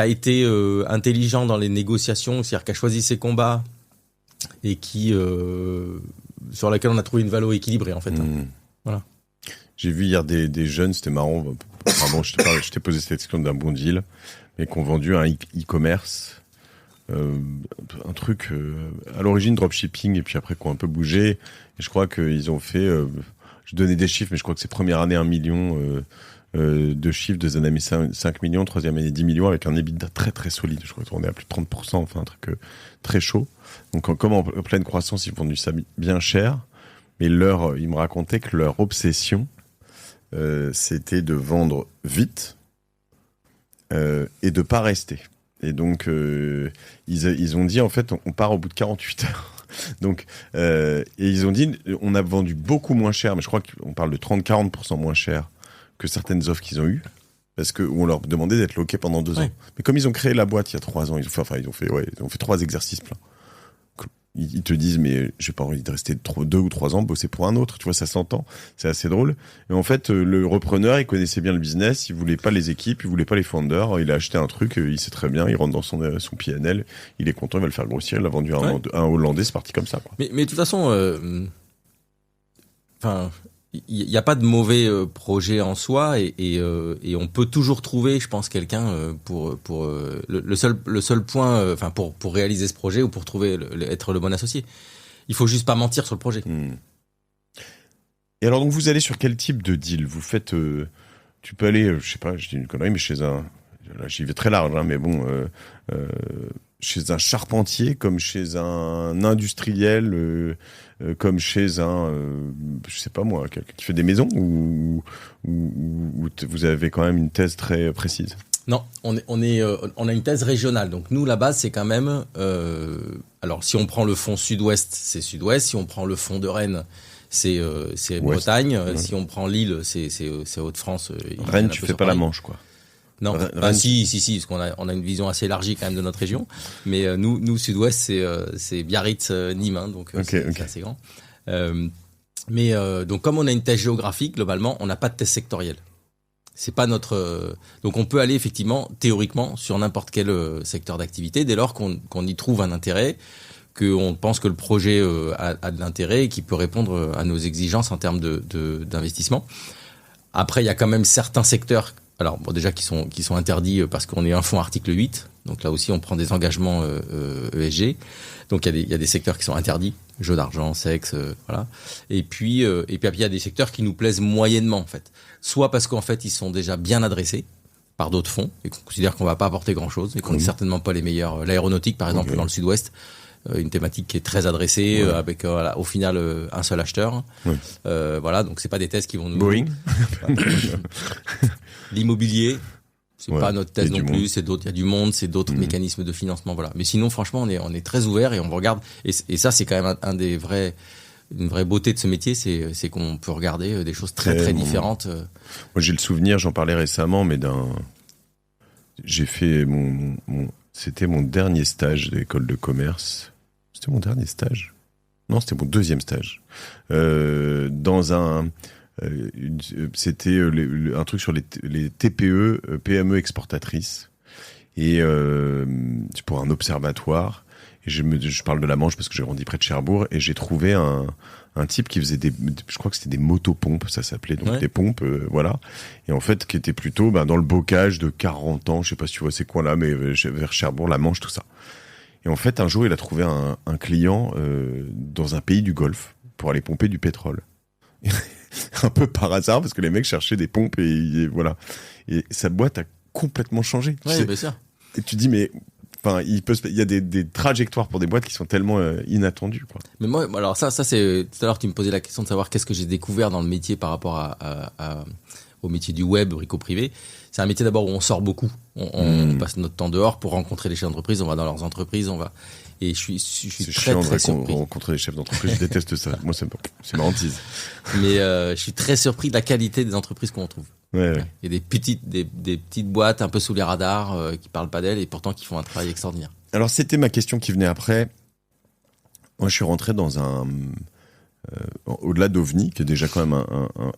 a été intelligent dans les négociations, c'est-à-dire qui a choisi ses combats et qui sur laquelle on a trouvé une valeur équilibrée en fait. Voilà. J'ai vu hier des jeunes, c'était marrant. Pardon, je t'ai posé cette question d'un bon deal, mais qui ont vendu un e-commerce, un truc à l'origine dropshipping, et puis après qui ont un peu bougé. Et je crois qu'ils ont fait, je donnais des chiffres, mais je crois que c'est première année 1 million de chiffres, deuxième année 5 millions, troisième année 10 millions, avec un EBITDA très très solide. Je crois qu'on est à plus de 30%, enfin un truc très chaud. Donc comme en pleine croissance, ils ont vendu ça bien cher. Mais ils me racontaient que leur obsession, c'était de vendre vite et de pas rester. Et donc, ils ont dit, en fait, on part au bout de 48 heures. Donc, et ils ont dit, on a vendu beaucoup moins cher, mais je crois qu'on parle de 30-40% moins cher que certaines offres qu'ils ont eues, parce qu'on leur demandait d'être loqués pendant 2 ans. Mais comme ils ont créé la boîte il y a 3 ans, ils ont fait 3 exercices pleins. Ils te disent, mais j'ai pas envie de rester 2 ou 3 ans bosser pour un autre, tu vois, ça s'entend, c'est assez drôle. Et en fait, le repreneur, il connaissait bien le business, il voulait pas les équipes, il voulait pas les founders, il a acheté un truc, il sait très bien, il rentre dans son PNL, il est content, il va le faire grossir, il l'a vendu à un Hollandais, c'est parti comme ça, quoi. Mais de toute façon, il n'y a pas de mauvais projet en soi et on peut toujours trouver, je pense, quelqu'un pour le seul point, pour réaliser ce projet ou pour trouver être le bon associé. Il faut juste pas mentir sur le projet. Et alors donc vous allez sur quel type de deal ? Vous faites, tu peux aller, je sais pas, je dis une connerie, mais là j'y vais très large, hein, mais bon, chez un charpentier, comme chez un industriel, comme chez un, je sais pas moi, quelqu'un qui fait des maisons, ou vous avez quand même une thèse très précise ? Non, on a une thèse régionale. Donc nous, la base, c'est quand même, alors si on prend le fond sud-ouest, c'est sud-ouest. Si on prend le fond de Rennes, c'est Bretagne. Si on prend Lille, c'est Hauts-de-France. Rennes, tu fais pas la Manche, quoi. Non, si, parce qu'on a une vision assez élargie quand même de notre région. Mais nous sud-ouest, c'est Biarritz, Nîmes, hein, donc c'est assez grand. Donc comme on a une thèse géographique, globalement, on n'a pas de thèse sectorielle. C'est pas notre. Donc on peut aller effectivement théoriquement sur n'importe quel secteur d'activité dès lors qu'on y trouve un intérêt, qu'on pense que le projet a de l'intérêt et qui peut répondre à nos exigences en termes d'investissement. Après, il y a quand même certains secteurs. Alors bon, déjà qui sont interdits parce qu'on est un fonds article 8, donc là aussi on prend des engagements ESG. Donc il y a des secteurs qui sont interdits, jeux d'argent, sexe, voilà. Et puis il y a des secteurs qui nous plaisent moyennement en fait. Soit parce qu'en fait ils sont déjà bien adressés par d'autres fonds et qu'on considère qu'on va pas apporter grand-chose et qu'on n'est certainement pas les meilleurs. L'aéronautique par exemple dans le Sud-Ouest, une thématique qui est très adressée avec au final un seul acheteur. Voilà, donc c'est pas des thèses qui vont nous. Boeing. L'immobilier, c'est pas notre thèse non plus, c'est d'autres, il y a du monde, c'est d'autres mécanismes de financement, voilà. Mais sinon, franchement, on est très ouvert et on regarde, et ça, c'est quand même une vraie beauté de ce métier, c'est qu'on peut regarder des choses très, très différentes. Moi, j'ai le souvenir, j'en parlais récemment, mais j'ai fait c'était mon dernier stage d'école de commerce. C'était mon dernier stage? Non, c'était mon deuxième stage. C'était un truc sur les TPE, PME exportatrices. et c'est pour un observatoire. Et je parle de la Manche parce que j'ai grandi près de Cherbourg et j'ai trouvé un type qui faisait je crois que c'était des motopompes, ça s'appelait, donc des pompes, voilà. Et en fait, qui était plutôt dans le bocage de 40 ans, je sais pas si tu vois ces coins-là, mais vers Cherbourg, la Manche, tout ça. Et en fait, un jour, il a trouvé un client dans un pays du Golfe pour aller pomper du pétrole. Un peu par hasard, parce que les mecs cherchaient des pompes et voilà. Et sa boîte a complètement changé. Ouais, bien sûr. Et tu dis, mais il y a des trajectoires pour des boîtes qui sont tellement inattendues, quoi. Mais moi, alors ça c'est tout à l'heure tu me posais la question de savoir qu'est-ce que j'ai découvert dans le métier par rapport au métier du web, Brico Privé. C'est un métier d'abord où on sort beaucoup. On passe notre temps dehors pour rencontrer les chefs d'entreprise. On va dans leurs entreprises, et je suis très très surpris. Rencontrer les chefs d'entreprise, je déteste ça. Moi, c'est ma hantise. Mais je suis très surpris de la qualité des entreprises qu'on trouve. Ouais. Il y a des petites boîtes un peu sous les radars qui parlent pas d'elles et pourtant qui font un travail extraordinaire. Alors, c'était ma question qui venait après. Moi, je suis rentré dans au-delà d'OVNI, qui est déjà quand même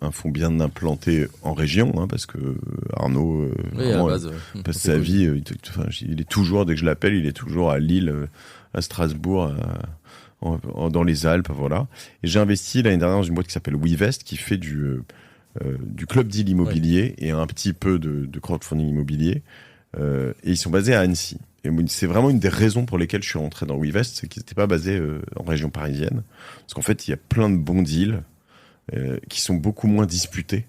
un fonds bien implanté en région, parce que Arnaud passe sa vie, il est toujours, dès que je l'appelle, il est toujours à Lille, à Strasbourg, dans les Alpes, voilà. Et j'ai investi l'année dernière dans une boîte qui s'appelle WeVest, qui fait du club deal immobilier et un petit peu de crowdfunding immobilier. Et ils sont basés à Annecy. Et c'est vraiment une des raisons pour lesquelles je suis rentré dans WeVest, c'est qu'ils n'étaient pas basés en région parisienne. Parce qu'en fait, il y a plein de bons deals qui sont beaucoup moins disputés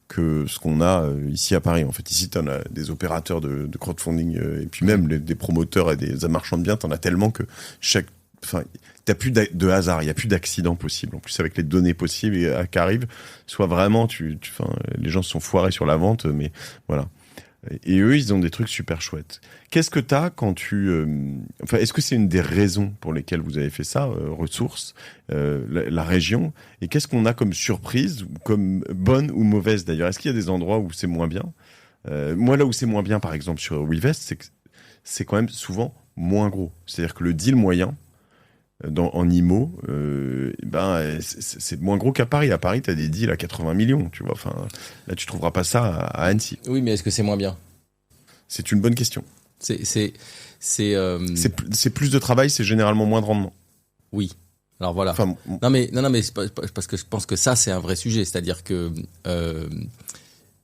que ce qu'on a ici à Paris. En fait, ici, tu en as des opérateurs de crowdfunding et puis même des promoteurs et des marchands de biens, tu en as tellement que t'as plus de hasard, il n'y a plus d'accident possible. En plus, avec les données possibles qui arrivent, soit vraiment, les gens se sont foirés sur la vente, mais voilà. Et eux, ils ont des trucs super chouettes. Qu'est-ce que t'as quand est-ce que c'est une des raisons pour lesquelles vous avez fait ça, ressources, la région, et qu'est-ce qu'on a comme surprise, comme bonne ou mauvaise d'ailleurs? Est-ce qu'il y a des endroits où c'est moins bien? Moi, là où c'est moins bien, par exemple, sur WeVest, c'est que c'est quand même souvent moins gros. C'est-à-dire que le deal moyen, en IMO, c'est moins gros qu'à Paris. À Paris, t'as des deals à 80 millions, tu vois. Enfin, là, tu trouveras pas ça à Annecy. Oui, mais est-ce que c'est moins bien? C'est une bonne question. C'est plus de travail, c'est généralement moins de rendement. Oui. Alors voilà. Non mais c'est pas, parce que je pense que ça c'est un vrai sujet. C'est-à-dire que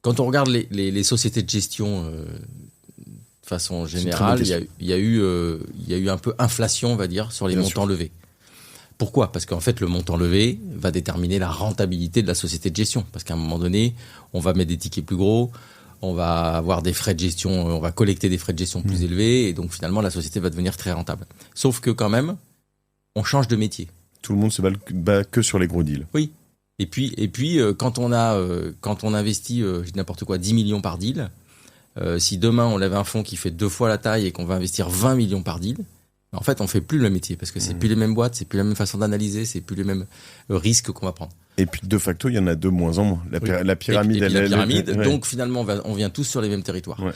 quand on regarde les sociétés de gestion de façon générale, il y a eu un peu inflation, on va dire, sur les montants levés. Pourquoi ? Parce qu'en fait, le montant levé va déterminer la rentabilité de la société de gestion. Parce qu'à un moment donné, on va mettre des tickets plus gros, on va avoir des frais de gestion, on va collecter des frais de gestion plus élevés, et donc finalement, la société va devenir très rentable. Sauf que quand même, on change de métier. Tout le monde se bat que sur les gros deals. Oui. Et puis quand on investit, je dis n'importe quoi, 10 millions par deal, si demain on lève un fonds qui fait 2 fois la taille et qu'on va investir 20 millions par deal, en fait on fait plus le métier parce que c'est plus les mêmes boîtes, c'est plus la même façon d'analyser, c'est plus les mêmes risques qu'on va prendre. Et puis de facto il y en a de moins en moins. La pyramide, donc finalement on vient tous sur les mêmes territoires. Ouais.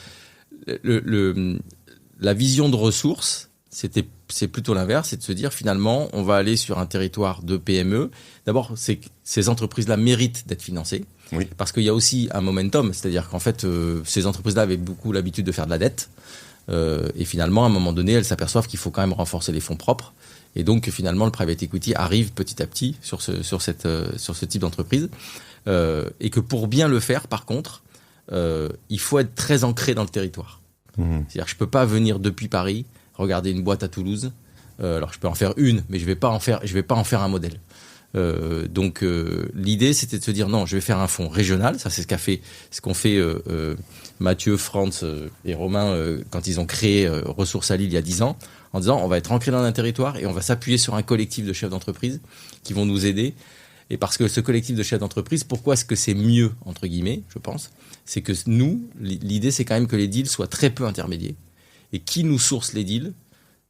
La vision de ressources, c'est plutôt l'inverse, c'est de se dire finalement on va aller sur un territoire de PME. D'abord, ces entreprises-là méritent d'être financées. Oui. Parce qu'il y a aussi un momentum, c'est-à-dire qu'en fait, ces entreprises-là avaient beaucoup l'habitude de faire de la dette, et finalement, à un moment donné, elles s'aperçoivent qu'il faut quand même renforcer les fonds propres, et donc finalement, le private equity arrive petit à petit sur ce type d'entreprise, et que pour bien le faire, par contre, il faut être très ancré dans le territoire. C'est-à-dire que je peux pas venir depuis Paris, regarder une boîte à Toulouse, alors je peux en faire une, mais je vais pas en faire un modèle. Donc l'idée c'était de se dire non, je vais faire un fonds régional. Ça c'est ce qu'ont fait Mathieu, Franz et Romain quand ils ont créé Ressources à Lille il y a 10 ans, en disant on va être ancré dans un territoire et on va s'appuyer sur un collectif de chefs d'entreprise qui vont nous aider. Et parce que ce collectif de chefs d'entreprise, pourquoi est-ce que c'est mieux entre guillemets, je pense, c'est que nous, l'idée c'est quand même que les deals soient très peu intermédiaires. Et qui nous source les deals ?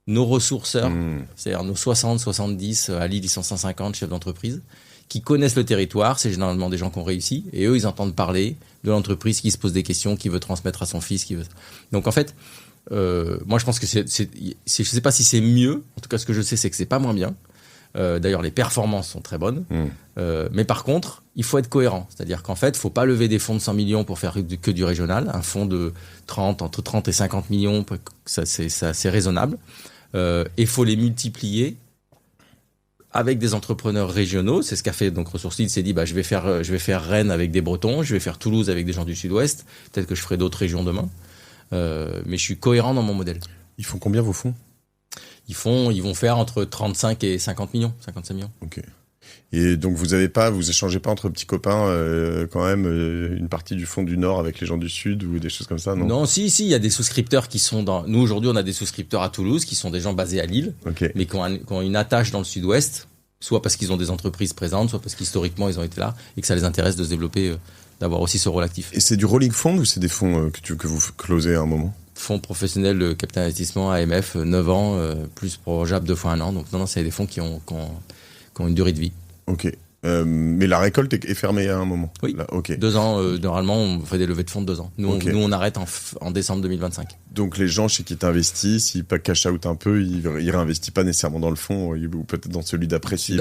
Nos ressourceurs, c'est-à-dire nos 60, 70, à Lille, ils sont 150 chefs d'entreprise, qui connaissent le territoire, c'est généralement des gens qui ont réussi, et eux, ils entendent parler de l'entreprise, qui se pose des questions, qui veut transmettre à son fils, Donc en fait, moi je pense que je sais pas si c'est mieux, en tout cas ce que je sais, c'est que c'est pas moins bien. D'ailleurs, les performances sont très bonnes. Mais par contre, il faut être cohérent. C'est-à-dire qu'en fait, il ne faut pas lever des fonds de 100 millions pour faire que du régional. Un fonds de entre 30 et 50 millions, c'est raisonnable. Il faut les multiplier avec des entrepreneurs régionaux. C'est ce qu'a fait donc Ressources Lille. S'est dit, je vais faire Rennes avec des Bretons, je vais faire Toulouse avec des gens du Sud-Ouest. Peut-être que je ferai d'autres régions demain. Mais je suis cohérent dans mon modèle. Ils font combien vos fonds ? Ils vont faire entre 35 et 50 millions, 55 millions. Ok. Et donc vous échangez pas entre petits copains quand même une partie du fonds du Nord avec les gens du Sud ou des choses comme ça, non ? Non, si, il y a des souscripteurs qui sont dans. Nous aujourd'hui, on a des souscripteurs à Toulouse qui sont des gens basés à Lille, mais qui ont une attache dans le Sud-Ouest, soit parce qu'ils ont des entreprises présentes, soit parce qu'historiquement ils ont été là et que ça les intéresse de se développer, d'avoir aussi ce rôle actif. Et c'est du rolling fund ou c'est des fonds que vous closez à un moment ? Fonds professionnel de capital investissement AMF, 9 ans, plus prorogeable 2 fois 1 an. Donc non, c'est des fonds qui ont une durée de vie. Ok. Mais la récolte est fermée à un moment. Oui. Là, ok. 2 ans, normalement, on fait des levées de fonds de 2 ans. Nous, on arrête en décembre 2025. Donc les gens chez qui t'investissent, s'ils cash out un peu, ils réinvestissent pas nécessairement dans le fonds ou peut-être dans celui d'après. Ce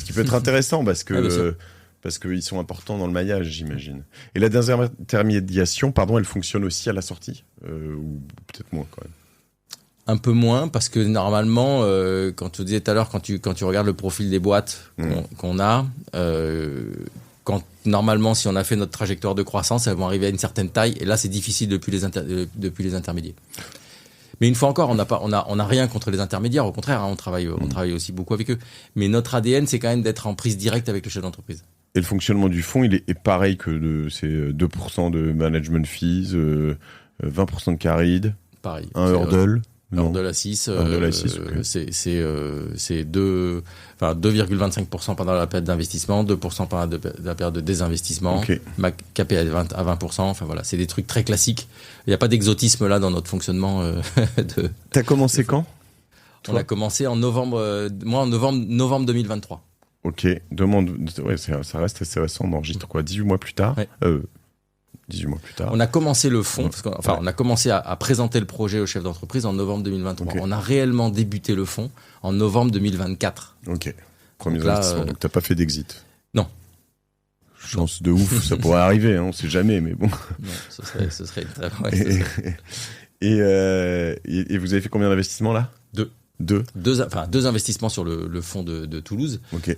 qui peut être intéressant parce que parce qu'ils sont importants dans le maillage, j'imagine. Et la désintermédiation, elle fonctionne aussi à la sortie ou peut-être moins quand même. Un peu moins, parce que normalement, quand tu disais tout à l'heure, quand tu regardes le profil des boîtes qu'on a, normalement, si on a fait notre trajectoire de croissance, elles vont arriver à une certaine taille, et là, c'est difficile depuis les intermédiaires. Mais une fois encore, on n'a rien contre les intermédiaires, au contraire, on travaille aussi beaucoup avec eux. Mais notre ADN, c'est quand même d'être en prise directe avec le chef d'entreprise. Et le fonctionnement du fonds, il est pareil que c'est 2% de management fees, 20% de carried, pareil. Un hurdle. Hurdle à 6, okay. C'est 2,25% pendant la période d'investissement, 2% pendant la période de désinvestissement, capé à 20%. Enfin voilà, c'est des trucs très classiques. Il n'y a pas d'exotisme là dans notre fonctionnement. T'as commencé quand ? On a commencé en novembre 2023. Ok, ça reste assez récent, on enregistre 18 mois plus tard. 18 mois plus tard. On a commencé le fonds, on a commencé à présenter le projet au chef d'entreprise en novembre 2023. Okay. On a réellement débuté le fonds en novembre 2024. Ok, premier investissement. Donc t'as pas fait d'exit ? Non. Chance de ouf, ça pourrait arriver, on sait jamais, mais bon. Non, ce serait très bon. Et vous avez fait combien d'investissements là ? Deux investissements sur le fonds de Toulouse. Ok.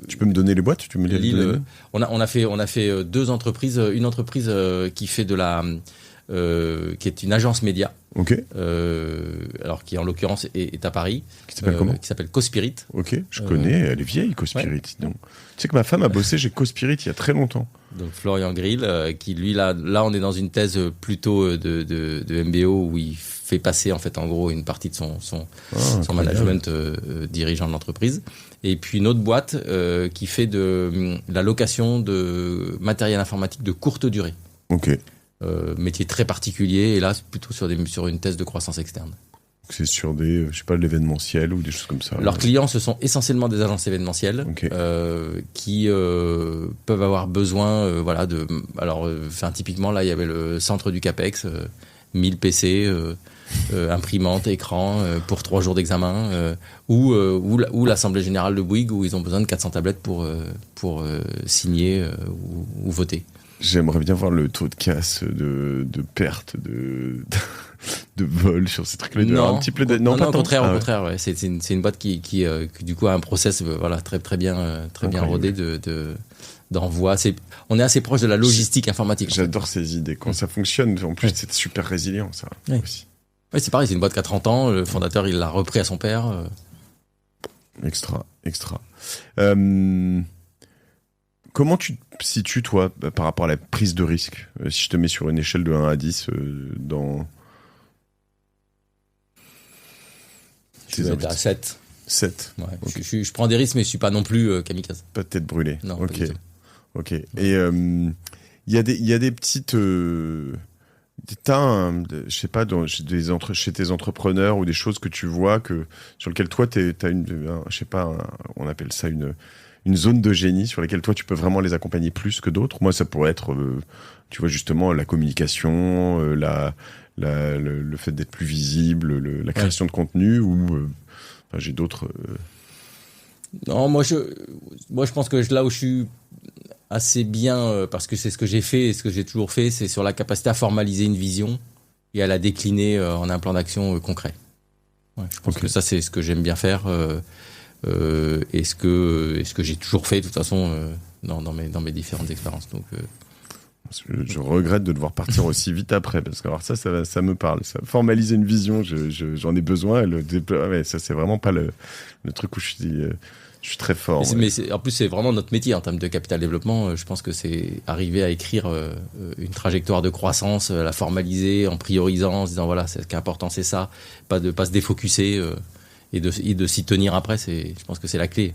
Tu peux me donner les boîtes ? Tu me les donner ? On a fait 2 entreprises. Une entreprise qui fait qui est une agence média. Ok. Alors qui en l'occurrence est à Paris. Qui s'appelle comment ? Qui s'appelle Cospirit. Ok. Je connais. Elle est vieille, Cospirit. Ouais. Donc, tu sais que ma femme a bossé chez Cospirit il y a très longtemps. Donc Florian Grill, qui lui là on est dans une thèse plutôt de MBO où il fait passer en fait en gros une partie de son management dirigeant de l'entreprise. Et puis une autre boîte qui fait de la location de matériel informatique de courte durée. Ok. Métier très particulier et là c'est plutôt sur une thèse de croissance externe. C'est sur de l'événementiel ou des choses comme ça. Leurs clients, ce sont essentiellement des agences événementielles qui peuvent avoir besoin, typiquement là, il y avait le centre du CAPEX, 1000 PC, imprimante, écran pour 3 jours d'examen, ou l'Assemblée Générale de Bouygues où ils ont besoin de 400 tablettes pour signer ou voter. J'aimerais bien voir le taux de casse, de perte, de vol sur ces trucs-là. Non, un petit peu non, au contraire, ouais. C'est une boîte qui du coup a un process très bien rodé d'envoi. On est assez proche de la logistique informatique. J'adore ces idées. Quand ça fonctionne, en plus, c'est super résilient, ça. Oui. Aussi. Oui, c'est pareil, c'est une boîte qui a 30 ans. Le fondateur, il l'a repris à son père. Extra. Comment tu te situes, toi, par rapport à la prise de risque ? Si je te mets sur une échelle de 1 à 10 dans... Je vais mettre à 7. 7. Ouais. Okay. Je prends des risques, mais je suis pas non plus kamikaze. Pas de tête brûlée. Non, pas du tout. Ok. Et il y a des petites... je sais pas, chez tes entrepreneurs ou des choses que tu vois sur lesquelles toi, t'as on appelle ça une zone de génie sur laquelle toi, tu peux vraiment les accompagner plus que d'autres. Moi, ça pourrait être, tu vois, justement, la communication, le fait d'être plus visible, la création de contenu, ou j'ai d'autres... Non, moi je pense que là où je suis assez bien, parce que c'est ce que j'ai fait et ce que j'ai toujours fait, c'est sur la capacité à formaliser une vision et à la décliner en un plan d'action concret. Ouais, je pense que ça, c'est ce que j'aime bien faire et ce que j'ai toujours fait de toute façon dans mes différentes expériences. Donc, je regrette de devoir partir aussi vite après, parce que alors ça me parle. Ça, formaliser une vision, j'en ai besoin. Ça, c'est vraiment pas le truc où je suis très fort. En plus, c'est vraiment notre métier en termes de capital développement. Je pense que c'est arriver à écrire une trajectoire de croissance, la formaliser en priorisant, en se disant voilà, ce qui est important, c'est ça, pas se défocuser et de s'y tenir après. Je pense que c'est la clé.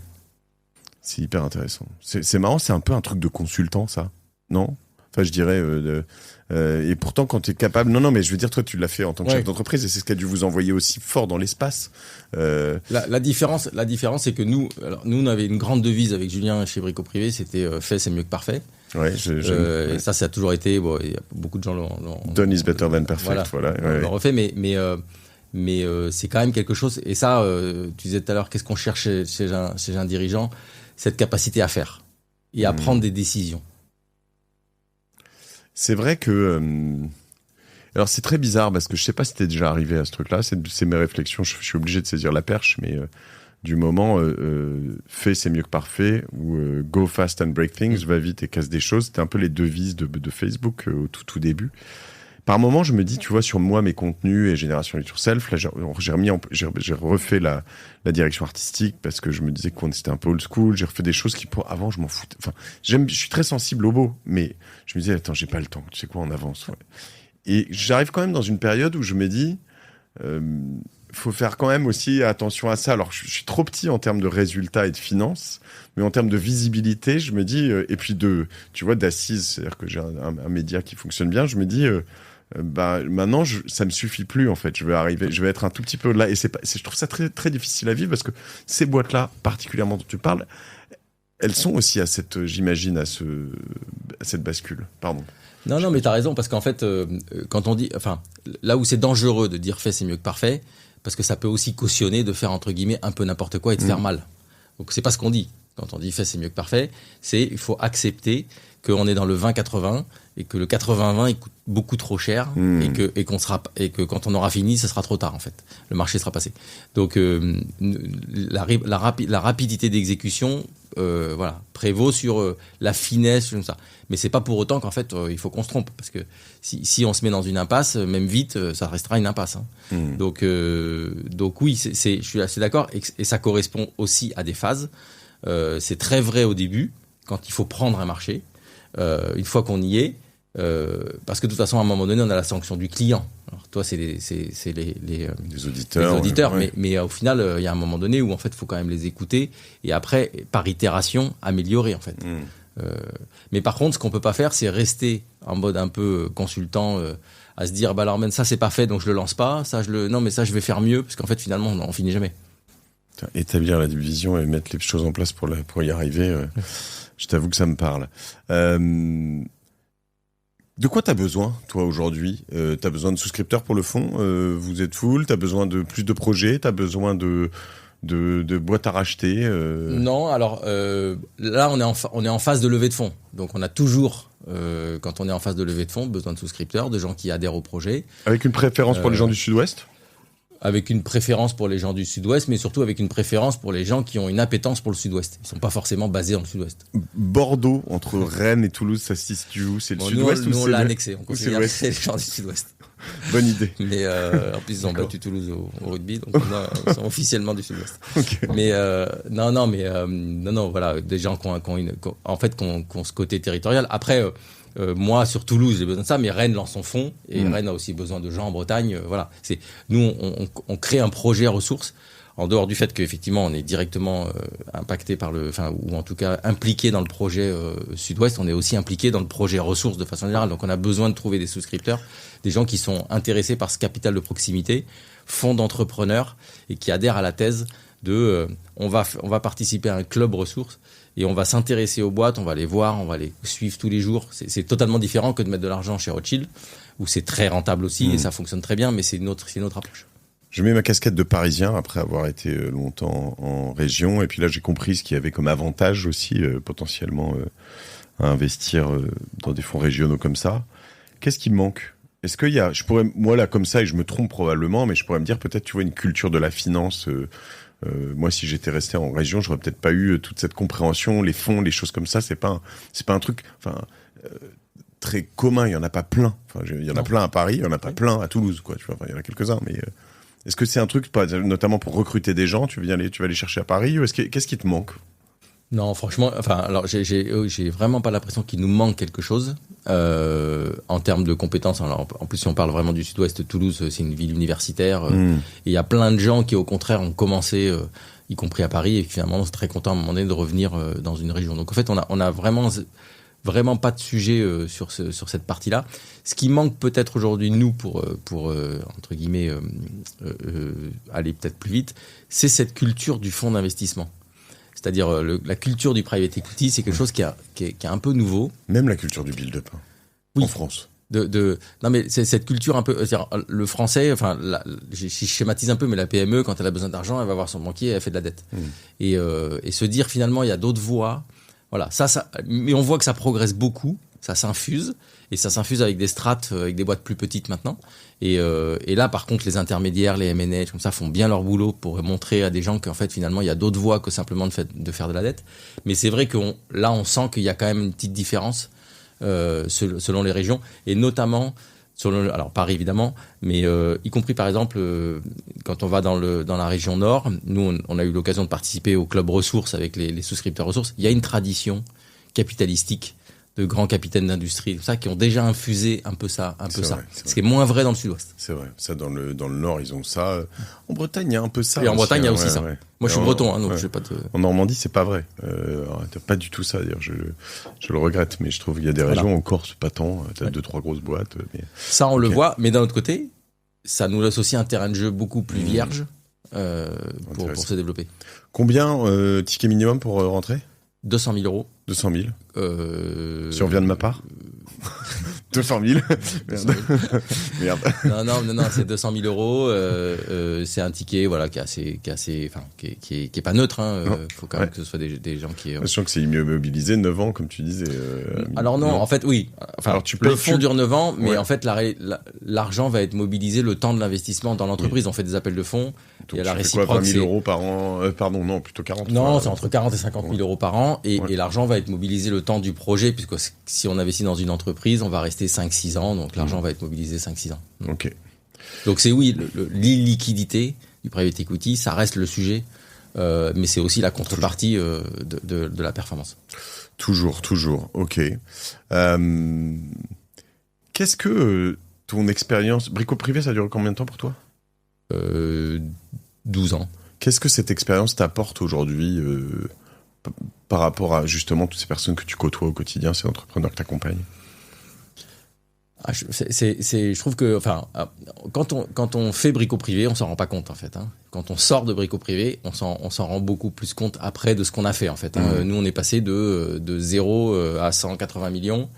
C'est hyper intéressant. C'est marrant, c'est un peu un truc de consultant, ça, non? Enfin, je dirais. Et pourtant, quand tu es capable. Non, mais je veux dire, toi, tu l'as fait en tant que chef d'entreprise, et c'est ce qui a dû vous envoyer aussi fort dans l'espace. La différence, c'est que nous, on avait une grande devise avec Julien chez Brico Privé, c'était fait, c'est mieux que parfait. Ouais, et ça a toujours été. Bon, y a beaucoup de gens l'ont. Done is better than perfect. Voilà. On l'ont refait, mais c'est quand même quelque chose. Et ça, tu disais tout à l'heure, qu'est-ce qu'on cherche chez un dirigeant? Cette capacité à faire et à prendre des décisions. C'est vrai que... alors c'est très bizarre parce que je sais pas si t'es déjà arrivé à ce truc-là, c'est mes réflexions, je suis obligé de saisir la perche, mais du moment fait c'est mieux que parfait, ou go fast and break things, va vite et casse des choses, c'était un peu les devises de Facebook au tout début. Par moment, je me dis, tu vois, sur moi, mes contenus et Génération It Yourself, là, j'ai refait la direction artistique parce que je me disais qu'on c'était un peu old school. J'ai refait des choses avant, je m'en foutais. Enfin, je suis très sensible au beau, mais je me disais, attends, j'ai pas le temps. Tu sais quoi, on avance. Ouais. Et j'arrive quand même dans une période où je me dis, faut faire quand même aussi attention à ça. Alors, je suis trop petit en termes de résultats et de finances, mais en termes de visibilité, je me dis, et puis tu vois, d'assise, c'est-à-dire que j'ai un média qui fonctionne bien, je me dis, maintenant ça me suffit plus en fait, je vais être un tout petit peu là, et je trouve ça très très difficile à vivre parce que ces boîtes là particulièrement dont tu parles, elles sont aussi à cette bascule. Pardon. Non, mais t'as raison, parce qu'en fait quand on dit, enfin, là où c'est dangereux de dire fait c'est mieux que parfait, parce que ça peut aussi cautionner de faire entre guillemets un peu n'importe quoi et de faire mal. Donc c'est pas ce qu'on dit quand on dit fait c'est mieux que parfait, il faut accepter qu'on est dans le 20-80 et que le 80-20 il coûte beaucoup trop cher et que quand on aura fini, ça sera trop tard en fait. Le marché sera passé. Donc la rapidité d'exécution prévaut sur la finesse comme ça. Mais c'est pas pour autant qu'en fait il faut qu'on se trompe, parce que si on se met dans une impasse, même vite, ça restera une impasse. Hein. Donc oui, je suis assez d'accord, et ça correspond aussi à des phases. C'est très vrai au début quand il faut prendre un marché. Une fois qu'on y est, parce que de toute façon à un moment donné on a la sanction du client. Alors toi c'est les auditeurs, mais au final il y a un moment donné où en fait il faut quand même les écouter et après par itération améliorer en fait. Mais par contre ce qu'on peut pas faire, c'est rester en mode un peu consultant, à se dire alors ça c'est pas fait donc je le lance pas, non mais ça je vais faire mieux, parce qu'en fait finalement on finit jamais. Établir la division et mettre les choses en place pour y arriver. Je t'avoue que ça me parle. De quoi t'as besoin, toi, aujourd'hui? T'as besoin de souscripteurs pour le fonds? Vous êtes full? T'as besoin de plus de projets? T'as besoin de boîtes à racheter? Non, alors là, on est en phase de levée de fonds. Donc, on a toujours, quand on est en phase de levée de fonds, besoin de souscripteurs, de gens qui adhèrent au projet. Avec une préférence pour les gens du Sud-Ouest? Avec une préférence pour les gens du Sud-Ouest, mais surtout avec une préférence pour les gens qui ont une appétence pour le Sud-Ouest. Ils ne sont pas forcément basés dans le Sud-Ouest. Bordeaux, entre Rennes et Toulouse, ça se situe où? C'est le Sud-Ouest ou nous, on l'a annexé. On considère que c'est les gens du Sud-Ouest. Bonne idée. Mais en plus, ils ont battu Toulouse au rugby, donc ils sont officiellement du Sud-Ouest. Okay. Mais voilà, des gens qui ont ce côté territorial. Après, moi, sur Toulouse, j'ai besoin de ça, mais Rennes lance son fonds, et Rennes a aussi besoin de gens en Bretagne. Voilà. Nous, on crée un projet ressources, en dehors du fait qu'effectivement, on est directement impacté ou en tout cas impliqué dans le projet Sud-Ouest, on est aussi impliqué dans le projet ressources de façon générale. Donc, on a besoin de trouver des souscripteurs, des gens qui sont intéressés par ce capital de proximité, fonds d'entrepreneurs, et qui adhèrent à la thèse de on va participer à un club ressources. Et on va s'intéresser aux boîtes, on va les voir, on va les suivre tous les jours. C'est totalement différent que de mettre de l'argent chez Rothschild, où c'est très rentable aussi et ça fonctionne très bien, mais c'est une autre approche. Je mets ma casquette de Parisien après avoir été longtemps en région. Et puis là, j'ai compris ce qu'il y avait comme avantage aussi, potentiellement, à investir dans des fonds régionaux comme ça. Qu'est-ce qui me manque ? Est-ce qu'il y a, moi là comme ça, et je me trompe probablement, mais je pourrais me dire peut-être, tu vois, une culture de la finance. Moi, si j'étais resté en région, j'aurais peut-être pas eu toute cette compréhension, les fonds, les choses comme ça. C'est pas un truc, très commun. Il y en a pas plein. Enfin, il y en a plein à Paris, il y en a pas plein à Toulouse, quoi. Tu vois, il y en a quelques-uns, mais est-ce que c'est un truc, notamment pour recruter des gens, tu vas aller chercher à Paris, ou qu'est-ce qui te manque ? Non, franchement, alors j'ai vraiment pas l'impression qu'il nous manque quelque chose en termes de compétences. Alors, en plus, si on parle vraiment du Sud-Ouest, Toulouse, c'est une ville universitaire. Et il y a plein de gens qui, au contraire, ont commencé, y compris à Paris, et qui finalement sont très contents à un moment donné de revenir dans une région. Donc en fait, on a vraiment pas de sujet sur cette partie-là. Ce qui manque peut-être aujourd'hui, nous, pour entre guillemets, aller peut-être plus vite, c'est cette culture du fonds d'investissement. C'est-à-dire la culture du private equity, c'est quelque chose qui est un peu nouveau. Même la culture du build-up en France. Non mais c'est cette culture un peu, c'est-à-dire, le français, je schématise un peu, mais la PME, quand elle a besoin d'argent, elle va voir son banquier, elle fait de la dette. Et se dire finalement, il y a d'autres voies. Voilà, ça, mais on voit que ça progresse beaucoup, ça s'infuse, et ça s'infuse avec des strates, avec des boîtes plus petites maintenant. Et là, par contre, les intermédiaires, les M&A, comme ça, font bien leur boulot pour montrer à des gens qu'en fait, finalement, il y a d'autres voies que simplement de faire de la dette. Mais c'est vrai que là, on sent qu'il y a quand même une petite différence selon les régions, et notamment alors Paris évidemment, mais y compris par exemple quand on va dans la région Nord, nous on a eu l'occasion de participer au club ressources avec les souscripteurs ressources. Il y a une tradition capitalistique de grands capitaines d'industrie, tout ça, qui ont déjà infusé un peu ça. Ce qui est moins vrai dans le Sud-Ouest. C'est vrai. Ça, dans le Nord, ils ont ça. En Bretagne, il y a un peu ça. Et en Bretagne, il y a aussi ça. Ouais. Moi, je suis breton, donc je vais pas te... En Normandie, c'est pas vrai. T'as pas du tout ça, d'ailleurs. Je le regrette, mais je trouve qu'il y a des régions, en Corse, pas tant. T'as 2-3 grosses boîtes. Mais... Ça, on le voit, mais d'un autre côté, ça nous laisse aussi un terrain de jeu beaucoup plus vierge pour se développer. Combien ticket minimum pour rentrer ? 200 000 euros. 200 000 Si on vient de ma part 200 000 Merde. Non, c'est 200 000 euros. C'est un ticket, voilà, qui est pas neutre. Faut quand même que ce soit des gens qui. Je sens que c'est mieux mobilisé 9 ans, comme tu disais. Alors non, en fait, oui. Alors, le fonds dure 9 ans, mais en fait, l'argent va être mobilisé le temps de l'investissement dans l'entreprise. On fait des appels de fonds. Donc, il y a la réciproque. 20 000 euros par an. Pardon, non, plutôt 40. Non, c'est entre 40 et 50 000 euros par an. Et l'argent va être mobilisé le temps du projet, puisque si on investit dans une entreprise, on va rester 5-6 ans. Donc, l'argent va être mobilisé 5-6 ans. Ok. Donc, c'est l'illiquidité du private equity, ça reste le sujet. Mais c'est aussi la contrepartie de la performance. Toujours. Ok. Qu'est-ce que ton expérience... Brico Privé, ça dure combien de temps pour toi ? 12 ans. Qu'est-ce que cette expérience t'apporte aujourd'hui par rapport à justement toutes ces personnes que tu côtoies au quotidien, ces entrepreneurs que tu accompagnes ? Je trouve que, quand on fait Brico Privé, on s'en rend pas compte en fait. Quand on sort de Brico Privé, on s'en rend beaucoup plus compte après de ce qu'on a fait en fait. Nous, on est passé de 0 à 180 millions.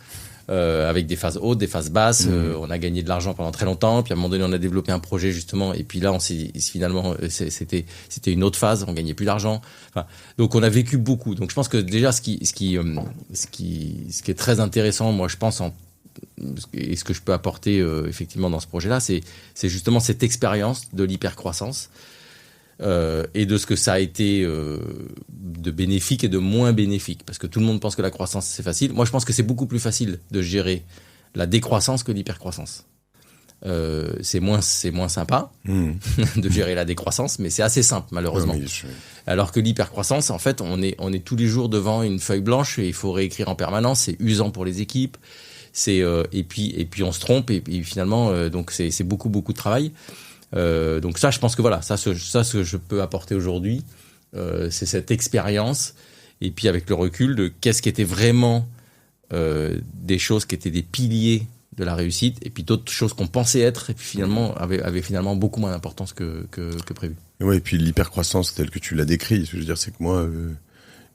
Avec des phases hautes, des phases basses. On a gagné de l'argent pendant très longtemps. Puis à un moment donné, on a développé un projet justement. Et puis là, finalement, c'était une autre phase. On gagnait plus d'argent. Donc on a vécu beaucoup. Donc je pense que déjà, ce qui est très intéressant, moi, je pense, et ce que je peux apporter effectivement dans ce projet-là, c'est justement cette expérience de l'hypercroissance. Et de ce que ça a été de bénéfique et de moins bénéfique. Parce que tout le monde pense que la croissance, c'est facile. Moi, je pense que c'est beaucoup plus facile de gérer la décroissance que l'hypercroissance. C'est moins sympa de gérer la décroissance, mais c'est assez simple, malheureusement. Alors que l'hypercroissance, en fait, on est tous les jours devant une feuille blanche et il faut réécrire en permanence. C'est usant pour les équipes. Et puis on se trompe et finalement, donc c'est beaucoup de travail. Donc ça, je pense que voilà, ça ce que je peux apporter aujourd'hui, c'est cette expérience, et puis avec le recul de qu'est-ce qui était vraiment des choses qui étaient des piliers de la réussite, et puis d'autres choses qu'on pensait être, et puis finalement avaient finalement beaucoup moins d'importance que prévu. Ouais, et puis l'hypercroissance telle que tu l'as décrit, ce que je veux dire, c'est que moi,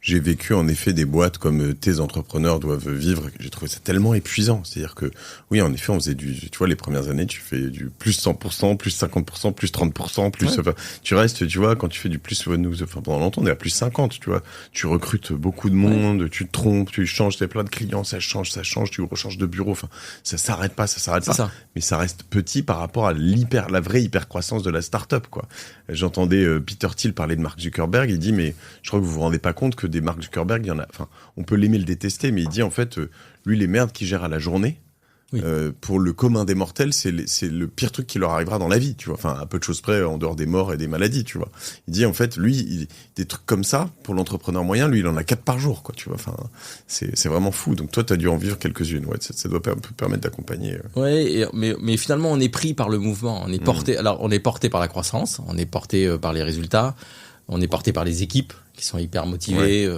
j'ai vécu en effet des boîtes comme tes entrepreneurs doivent vivre. J'ai trouvé ça tellement épuisant. C'est-à-dire que, oui, en effet, on faisait tu vois, les premières années, tu fais du plus 100%, plus 50%, plus 30%, plus, Ouais. tu restes, tu vois, quand tu fais du plus, pendant longtemps, on est à plus 50, tu vois. Tu recrutes beaucoup de monde, tu te trompes, tu changes, t'as plein de clients, ça change, tu rechanges de bureau. Enfin, ça s'arrête pas. C'est pas. ça. Mais ça reste petit par rapport à la vraie hyper-croissance de la start-up, quoi. J'entendais Peter Thiel parler de Mark Zuckerberg, il dit, mais je crois que vous vous rendez pas compte que des Mark Zuckerberg, il y en a, enfin, on peut l'aimer, le détester, mais il dit, en fait, lui, les merdes qu'il gère à la journée, Oui. pour le commun des mortels, c'est le pire truc qui leur arrivera dans la vie, tu vois. Enfin, à peu de choses près, en dehors des morts et des maladies, tu vois. Il dit, en fait, lui, des trucs comme ça, pour l'entrepreneur moyen, lui, il en a 4 par jour, quoi, tu vois. Enfin, c'est vraiment fou. Donc, toi, t'as dû en vivre quelques-unes. Ouais, ça doit un peu permettre d'accompagner. Ouais, mais finalement, on est pris par le mouvement. On est porté, alors, on est porté par la croissance, on est porté par les résultats, on est porté par les équipes qui sont hyper motivées.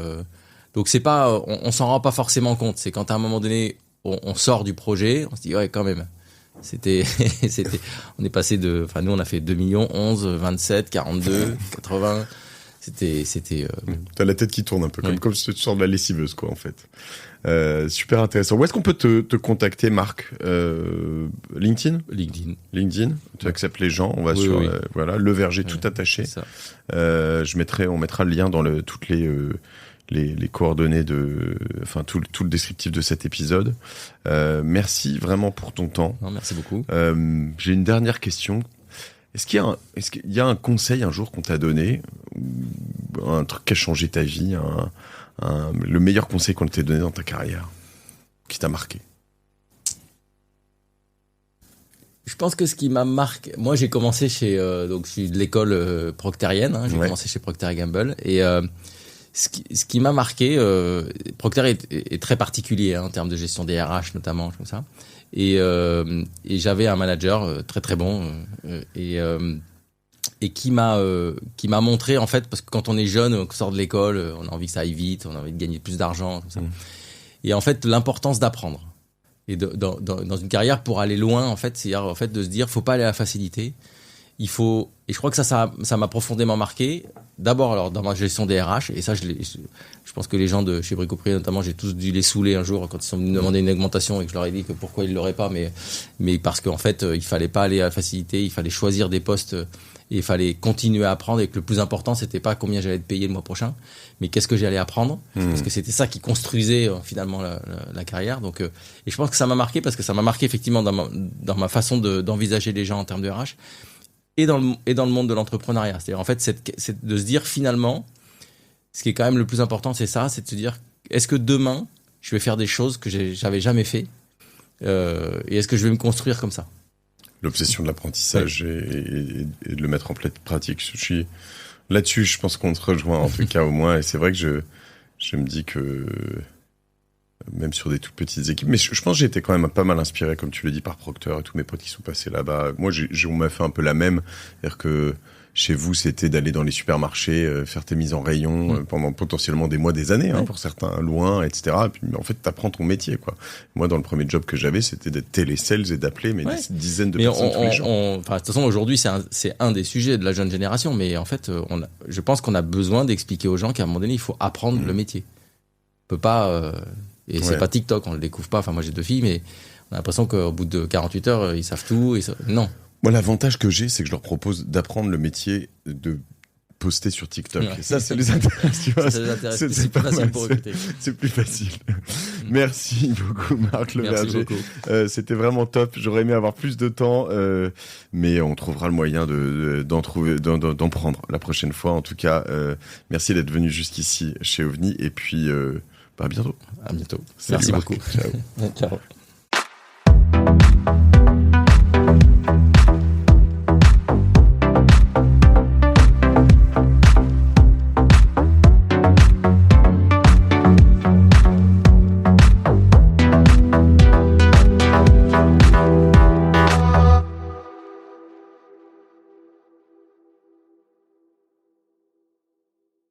Donc, c'est pas, on s'en rend pas forcément compte. C'est quand à un moment donné, on sort du projet, on se dit, ouais, quand même. On est passé enfin, nous, on a fait 2 millions, 11, 27, 42, 80. T'as la tête qui tourne un peu, Oui. comme si tu sors de la lessiveuse, quoi, en fait. Super intéressant. Où est-ce qu'on peut te contacter, Marc? LinkedIn? LinkedIn. Tu acceptes les gens. On va sur, voilà, Le Verger tout attaché. C'est ça. On mettra le lien dans toutes les coordonnées enfin, tout le descriptif de cet épisode. Merci vraiment pour ton temps. Non, merci beaucoup. J'ai une dernière question. Est-ce qu'il y a un conseil un jour qu'on t'a donné, ou un truc qui a changé ta vie, le meilleur conseil qu'on t'a donné dans ta carrière, qui t'a marqué? Je pense que ce qui m'a marqué, moi j'ai commencé donc je suis de l'école proctérienne, hein, j'ai commencé chez Procter & Gamble, et ce qui m'a marqué, Procter est très particulier en termes de gestion des RH notamment, comme ça. Et j'avais un manager très très bon et qui m'a montré, en fait, parce que quand on est jeune, on sort de l'école, on a envie que ça aille vite, on a envie de gagner plus d'argent, comme ça. Et en fait, l'importance d'apprendre. Et dans une carrière, pour aller loin, en fait, c'est en fait de se dire, faut pas aller à la facilité. Et je crois que ça m'a profondément marqué. D'abord, alors, dans ma gestion des RH, et ça, je pense que les gens de chez Brico Privé, notamment, j'ai tous dû les saouler un jour quand ils sont venus me demander une augmentation et que je leur ai dit que pourquoi ils l'auraient pas, mais parce qu'en fait, il fallait pas aller à la facilité, il fallait choisir des postes et il fallait continuer à apprendre, et que le plus important, c'était pas combien j'allais être payé le mois prochain, mais qu'est-ce que j'allais apprendre, parce que c'était ça qui construisait finalement la carrière. Donc, et je pense que ça m'a marqué, parce que ça m'a marqué effectivement dans ma façon d'envisager les gens en termes de RH. Et dans le monde de l'entrepreneuriat. C'est-à-dire, en fait, c'est de se dire, finalement, ce qui est quand même le plus important, c'est de se dire, est-ce que demain, je vais faire des choses que j'avais jamais fait, et est-ce que je vais me construire comme ça? L'obsession de l'apprentissage et de le mettre en pratique. Là-dessus, je pense qu'on se rejoint, en tout cas, au moins, et c'est vrai que je me dis que, même sur des toutes petites équipes. Mais je pense que j'ai été quand même pas mal inspiré, comme tu le dis, par Procter et tous mes potes qui sont passés là-bas. Moi, on m'a fait un peu la même. C'est-à-dire que chez vous, c'était d'aller dans les supermarchés, faire tes mises en rayon pendant potentiellement des mois, des années, pour certains, loin, etc. Et puis, en fait, t'apprends ton métier, quoi. Moi, dans le premier job que j'avais, c'était d'être télé-sales et d'appeler des dizaines de personnes tous les jours. Enfin, de toute façon, aujourd'hui, c'est un des sujets de la jeune génération. Mais en fait, je pense qu'on a besoin d'expliquer aux gens qu'à un moment donné, il faut apprendre le métier. On peut pas... Et c'est pas TikTok, on le découvre pas. Enfin, moi j'ai 2 filles, mais on a l'impression qu'au bout de 48 heures, ils savent tout. Non. Moi, l'avantage que j'ai, c'est que je leur propose d'apprendre le métier de poster sur TikTok. Ouais. Et ça les intéresse, tu vois. Ça les intéresse. C'est plus facile pour recruter. C'est plus facile. Merci beaucoup, Marc Le Verger. Beaucoup. C'était vraiment top. J'aurais aimé avoir plus de temps, mais on trouvera le moyen d'en prendre la prochaine fois. En tout cas, merci d'être venu jusqu'ici chez OVNI. Et puis, à bientôt. À bientôt. Salut, Merci Marc. beaucoup. Ciao. Ciao.